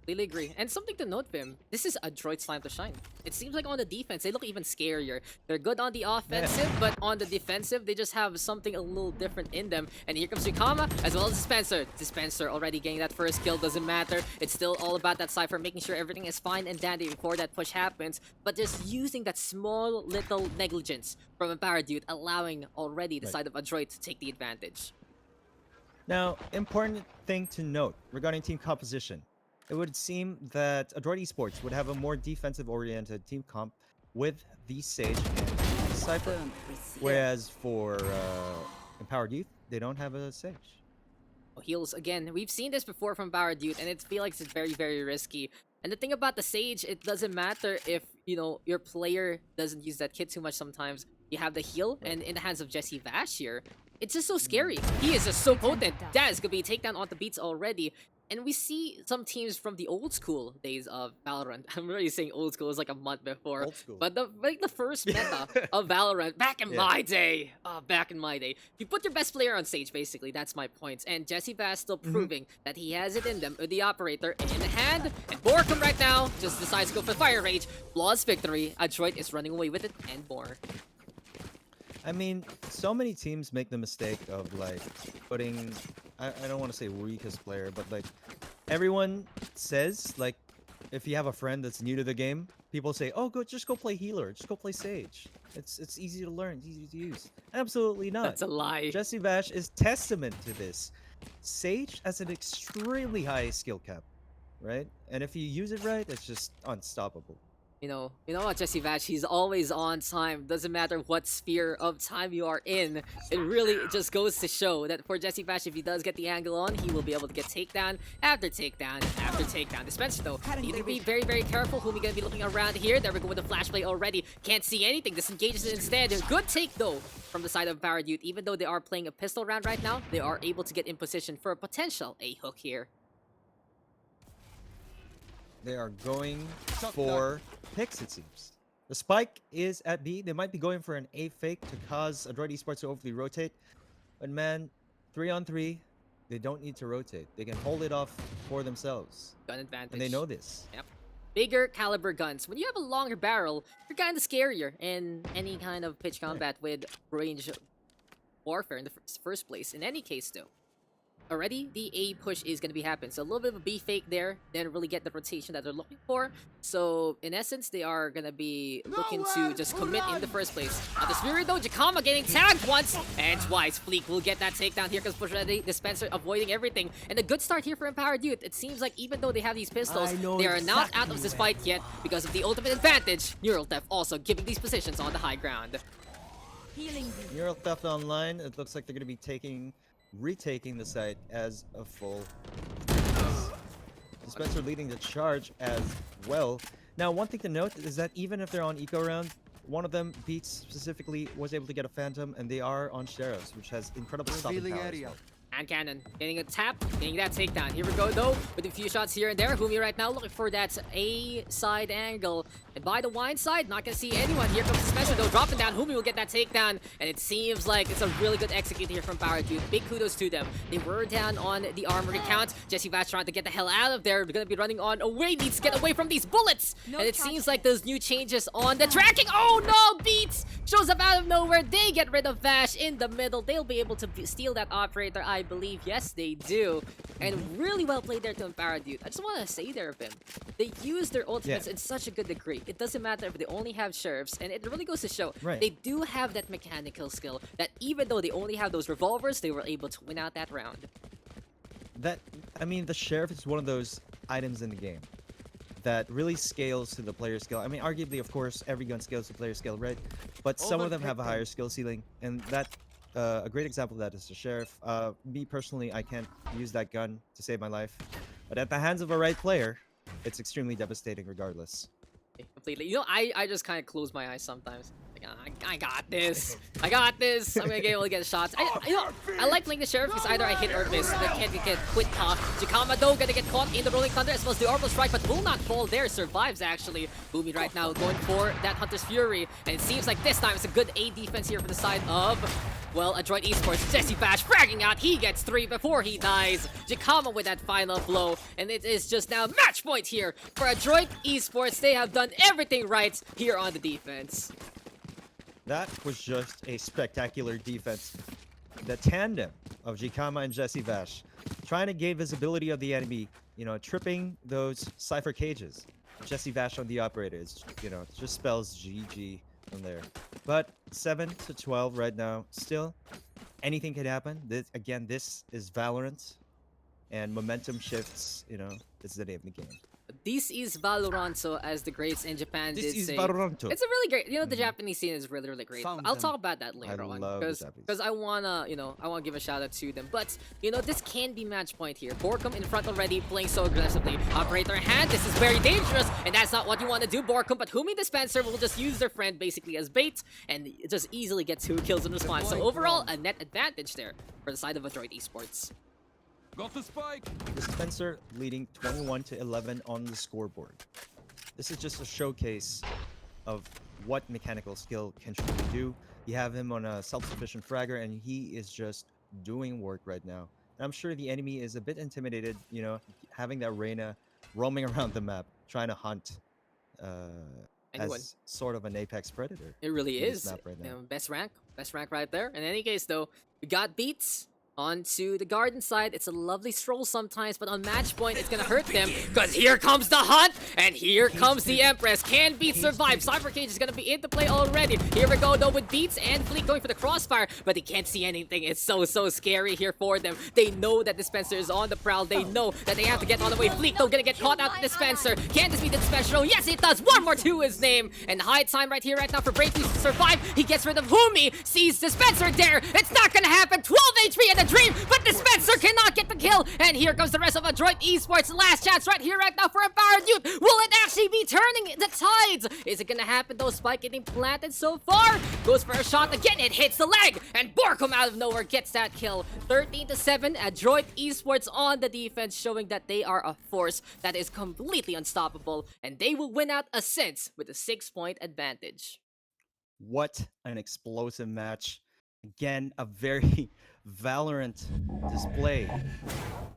Completely agree. And something to note, Vim, this is Adroit's time to shine. It seems like on the defense, they look even scarier. They're good on the offensive, but on the defensive, they just have something a little different in them. And here comes Rikama, as well as Dispenser. Dispenser already getting that first kill, doesn't matter. It's still all about that Cypher, making sure everything is fine and dandy before that push happens. But just using that small little negligence from a Paradude, allowing already the side of Adroit to take the advantage. Now, important thing to note regarding team composition. It would seem that Adroit Esports would have a more defensive-oriented team comp with the Sage and Cypher. Whereas for Empowered Youth, they don't have a Sage. Heals again. We've seen this before from Paradude, and it feels like it's very risky. And the thing about the Sage, it doesn't matter if, you know, your player doesn't use that kit too much sometimes. You have the heal, and in the hands of Jesse Vash here, it's just so scary. He is just so potent. Daz could be takedown onto beats already. And we see some teams from the old school days of Valorant. I'm really saying old school, it was like a month before. Old school. But the first meta of Valorant, back in my day. Back in my day. You put your best player on stage, basically. That's my point. And Jesse Bass still proving that he has it in them. With the operator in hand. And Borkum right now just decides to go for Fire Rage. Flawless victory. Adroit is running away with it and more. I mean, so many teams make the mistake of like putting, I don't want to say weakest player, but like everyone says, like if you have a friend that's new to the game, people say, oh, just go play healer, just go play Sage. It's easy to learn, it's easy to use. Absolutely not. That's a lie. Jesse Bash is testament to this. Sage has an extremely high skill cap, right? And if you use it right, it's just unstoppable. You know what, Jesse Vash, he's always on time. Doesn't matter what sphere of time you are in. It really just goes to show that for Jesse Vash, if he does get the angle on, he will be able to get takedown after takedown after takedown. Dispenser though, need to be very careful. Who are we gonna be looking around here? There we go with the flash play already. Can't see anything. Disengages it instead. Good take though from the side of Paradude. Even though they are playing a pistol round right now, they are able to get in position for a potential A-hook here. They are going for picks, it seems. The spike is at B. They might be going for an A fake to cause Adroit Esports to overly rotate. But man, 3-on-3, they don't need to rotate. They can hold it off for themselves. Gun advantage. And they know this. Yep. Bigger caliber guns. When you have a longer barrel, you're kind of scarier in any kind of pitch combat with range warfare in the first place. In any case, though. Already, the A push is going to be happening. So a little bit of a B fake there. Didn't really get the rotation that they're looking for. So in essence, they are going to be looking to just commit in the first place. Now the Spirit though, Jakama getting tagged once and twice. Fleek will get that takedown. Here comes push ready. Dispenser avoiding everything. And a good start here for Empowered Youth. It seems like even though they have these pistols, they are not out of this fight yet because of the ultimate advantage. Neural Theft also giving these positions on the high ground. Neural Theft Online, it looks like they're going to be retaking the site as a full. Dispenser leading the charge as well. Now, one thing to note is that even if they're on eco round, one of them, Beats specifically, was able to get a Phantom, and they are on Sheros, which has incredible stopping power as well. And Cannon getting a tap, getting that takedown. Here we go though, with a few shots here and there. Humi right now looking for that A side angle. And by the wine side, not gonna see anyone. Here comes the special though, dropping down. Humi will get that takedown. And it seems like it's a really good execute here from Paradude. Big kudos to them. They were down on the armory count. Jesse Vash trying to get the hell out of there. They're gonna be running on away. Needs to get away from these bullets. And it seems like those new changes on the tracking. Oh no, Beats! shows up out of nowhere. They get rid of Vash in the middle. They'll be able to steal that operator, I believe. Yes, they do. And really well played there to Empower Dude. I just want to say there, Vim. They use their ultimates in such a good degree. It doesn't matter if they only have sheriffs, and it really goes to show they do have that mechanical skill that even though they only have those revolvers, they were able to win out that round. I mean, the sheriff is one of those items in the game that really scales to the player skill. I mean, arguably, of course, every gun scales to player skill, right? But some of them have a higher skill ceiling, and that a great example of that is the sheriff. Me personally, I can't use that gun to save my life, but at the hands of a right player, it's extremely devastating regardless. Completely. You know, I just kind of close my eyes sometimes. Like, I got this. I got this. I'm gonna be able to get shots. I like playing the sheriff because either I hit or miss. They can't get quick caught. Jakama though gonna get caught in the rolling thunder as well as the orbital strike, but will not fall there. Survives actually. Boomy right now going for that Hunter's Fury, and it seems like this time it's a good A defense here for the side of, well, Adroit Esports. Jesse Bash fragging out. He gets 3 before he dies. Jakama with that final blow. And it is just now match point here for Adroit Esports. They have done everything right here on the defense. That was just a spectacular defense. The tandem of Jakama and Jesse Vash trying to gain visibility of the enemy, you know, tripping those Cypher cages. Jesse Vash on the operator is, you know, just spells GG from there. But 7-12 right now. Still, anything can happen. This is Valorant, and momentum shifts, you know, it's the name of the game. This is Valorant, so as the greats in Japan This did is say. Valorant. It's a really great, you know, the Japanese scene is really, really great. I'll talk about that later on. Because I wanna, you know, I wanna give a shout out to them. But, you know, this can be match point here. Borkum in front already, playing so aggressively. Operator hand, this is very dangerous, and that's not what you want to do, Borkum. But Humi Dispenser will just use their friend basically as bait, and just easily get 2 kills in response. So overall, a net advantage there for the side of Adroit Esports. Got the spike. Dispenser leading 21-11 on the scoreboard. This is just a showcase of what mechanical skill can truly do. You have him on a self-sufficient fragger, and he is just doing work right now. And I'm sure the enemy is a bit intimidated, you know, having that Reyna roaming around the map, trying to hunt as sort of an apex predator. It really is. Map right now. You know, best rank right there. In any case, though, we got beats. Onto the garden side. It's a lovely stroll sometimes, but on match point, it's gonna hurt them because here comes the hunt and here comes the Empress. Can Beats survive? Cypher Cage is gonna be into play already. Here we go though with Beats and Fleet going for the crossfire, but they can't see anything. It's so scary here for them. They know that Dispenser is on the prowl. They know that they have to get on the way. Fleet though gonna get caught out. Dispenser. Can this be the Dispenser? Oh yes, it does. 1 more to his name. And high time right here, right now for Brave to survive. He gets rid of Humi. Sees Dispenser there. It's not gonna happen. 12 HP and a dream, but Dispenser cannot get the kill. And here comes the rest of Adroit Esports. Last chance right here, right now for Empowered Youth. Will it actually be turning the tides? Is it gonna happen though? Spike getting planted so far. Goes for a shot again. It hits the leg. And Borkum out of nowhere gets that kill. 13-7. Adroit Esports on the defense, showing that they are a force that is completely unstoppable. And they will win out Ascent with a 6-point advantage. What an explosive match. Again, a very Valorant display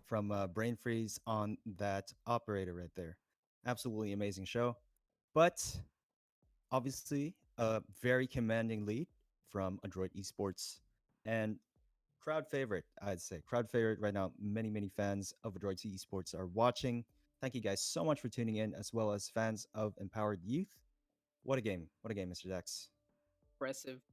from Brain Freeze on that operator right there. Absolutely amazing show. But obviously, a very commanding lead from Adroit Esports. And crowd favorite, I'd say. Crowd favorite right now. Many fans of Adroit Esports are watching. Thank you guys so much for tuning in, as well as fans of Empowered Youth. What a game. What a game, Mr. Daks.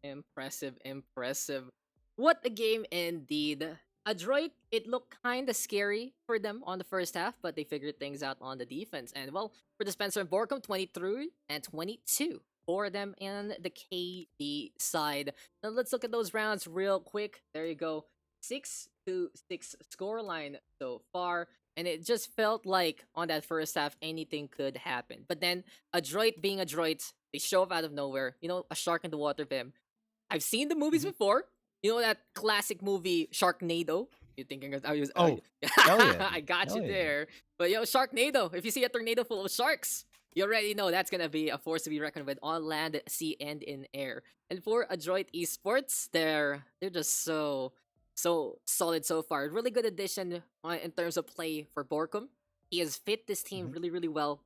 Impressive. What a game indeed. Adroit, it looked kind of scary for them on the first half, but they figured things out on the defense. And well, for Dispenser and Borkum, 23 and 22 for them in the KD side. Now let's look at those rounds real quick. There you go. 6-6 scoreline so far. And it just felt like on that first half, anything could happen. But then, Adroit being Adroit, they show up out of nowhere. You know, a shark in the water, Vim. I've seen the movies before. You know that classic movie, Sharknado? You're thinking of... hell yeah. I got Hell you yeah. there. But yo, Sharknado. If you see a tornado full of sharks, you already know that's gonna be a force to be reckoned with on land, sea, and in air. And for Adroit Esports, they're just so solid so far. Really good addition in terms of play for Borkum. He has fit this team really well,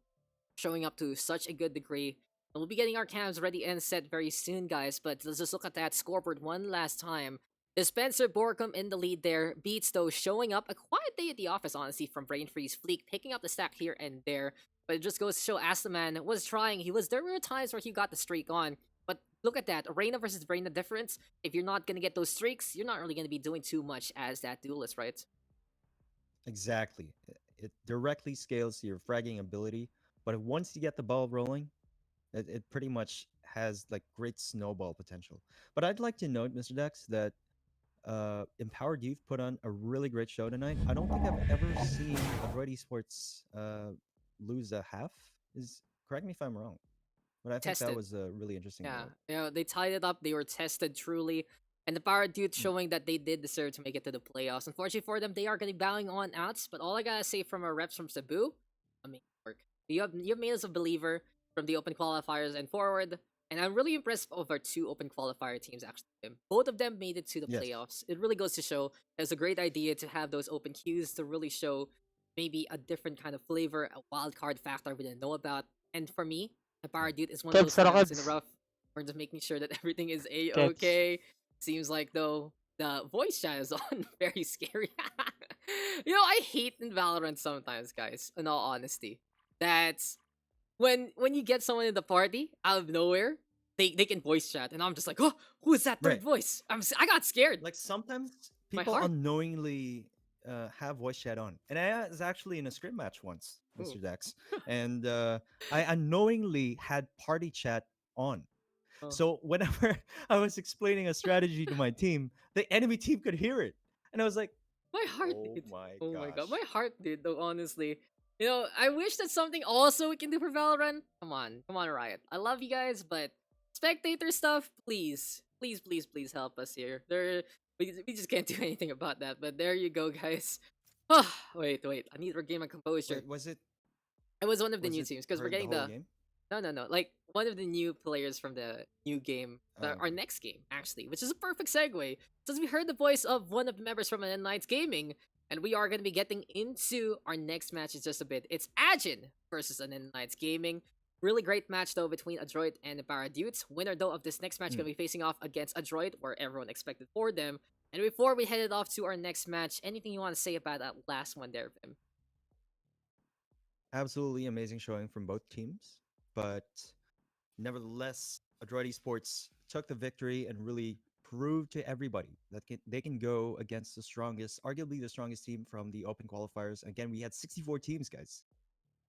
showing up to such a good degree. we'll be getting our cams ready and set very soon, guys. But let's just look at that scoreboard one last time. Spencer Borkum in the lead there. Beats, though, showing up. A quiet day at the office, honestly, from Brain Freeze. Fleek picking up the stack here and there. But it just goes to show Astroman was trying. There were times where he got the streak on. But look at that. Arena versus Brain, the difference. If you're not going to get those streaks, you're not really going to be doing too much as that duelist, right? Exactly. It directly scales your fragging ability, but once you get the ball rolling, it pretty much has like great snowball potential. But I'd like to note, Mr. Dex, that Empowered Youth put on a really great show tonight. I don't think I've ever seen Adroit Esports lose a half. Is correct me if I'm wrong, but I think that Tested. was a really interesting. Yeah, Note. they tied it up. They were tested truly, and the Paradude Mm. showing that they did deserve to make it to the playoffs. Unfortunately for them, they are going to be bowing on outs. But all I gotta say from our reps from Cebu, amazing work. You have made us a believer from the open qualifiers and forward, and I'm really impressed of our two open qualifier teams. Actually, both of them made it to the Yes. playoffs. It really goes to show it's a great idea to have those open queues to really show maybe a different kind of flavor, a wild card factor we didn't know about. And for me, the Paradude is one of those Kids, diamonds in the Kids. rough. We're just making sure that everything is Kids. a-okay. Seems like, though, the voice chat is on. Very scary. I hate in Valorant sometimes, guys, in all honesty. That's when you get someone in the party out of nowhere, they can voice chat, and I'm just like, oh, who is that third Right. voice? I got scared. Like sometimes My people heart. unknowingly have voice chat on, and I was actually in a scrim match once, Mr. Ooh. Dex, and I unknowingly had party chat on. Oh. So whenever I was explaining a strategy to my team, the enemy team could hear it, and I was like, My heart, "Oh dude. my Oh my god, gosh!" my heart, dude. Though honestly, I wish that's something also we can do for Valorant. Come on, Riot. I love you guys, but spectator stuff, please, please, please, please help us here. We just can't do anything about that. But there you go, guys. Oh, wait. I need to regain my composure. Wait, was it? It was one of the Was new it teams because we're heard the getting whole the game? no. Like one of the new players from the new game, our Okay. next game actually, which is a perfect segue. Since we heard the voice of one of the members from N Nights Gaming, and we are going to be getting into our next match in just a bit. It's Ajin versus N Nights Gaming. Really great match though between Adroit and the Paradutes. Winner though of this next match Mm. going to be facing off against Adroit, where everyone expected for them. And before we headed off to our next match, anything you want to say about that last one there, Vim? Absolutely amazing showing from both teams, but nevertheless, Adroit Esports took the victory and really proved to everybody that they can go against the strongest, arguably the strongest team from the open qualifiers. Again, we had 64 teams, guys,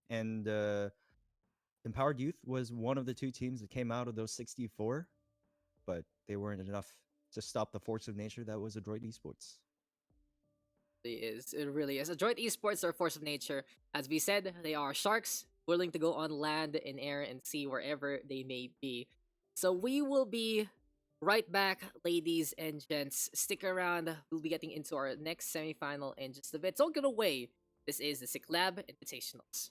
and Empowered Youth was one of the two teams that came out of those 64, but they weren't enough to stop the force of nature that was Adroit Esports. It really is. Adroit Esports are a force of nature. As we said, they are sharks, willing to go on land, in air, and sea, wherever they may be. So we will be right back, ladies and gents. Stick around. We'll be getting into our next semifinal in just a bit. Don't get away. This is the Siklab Invitationals.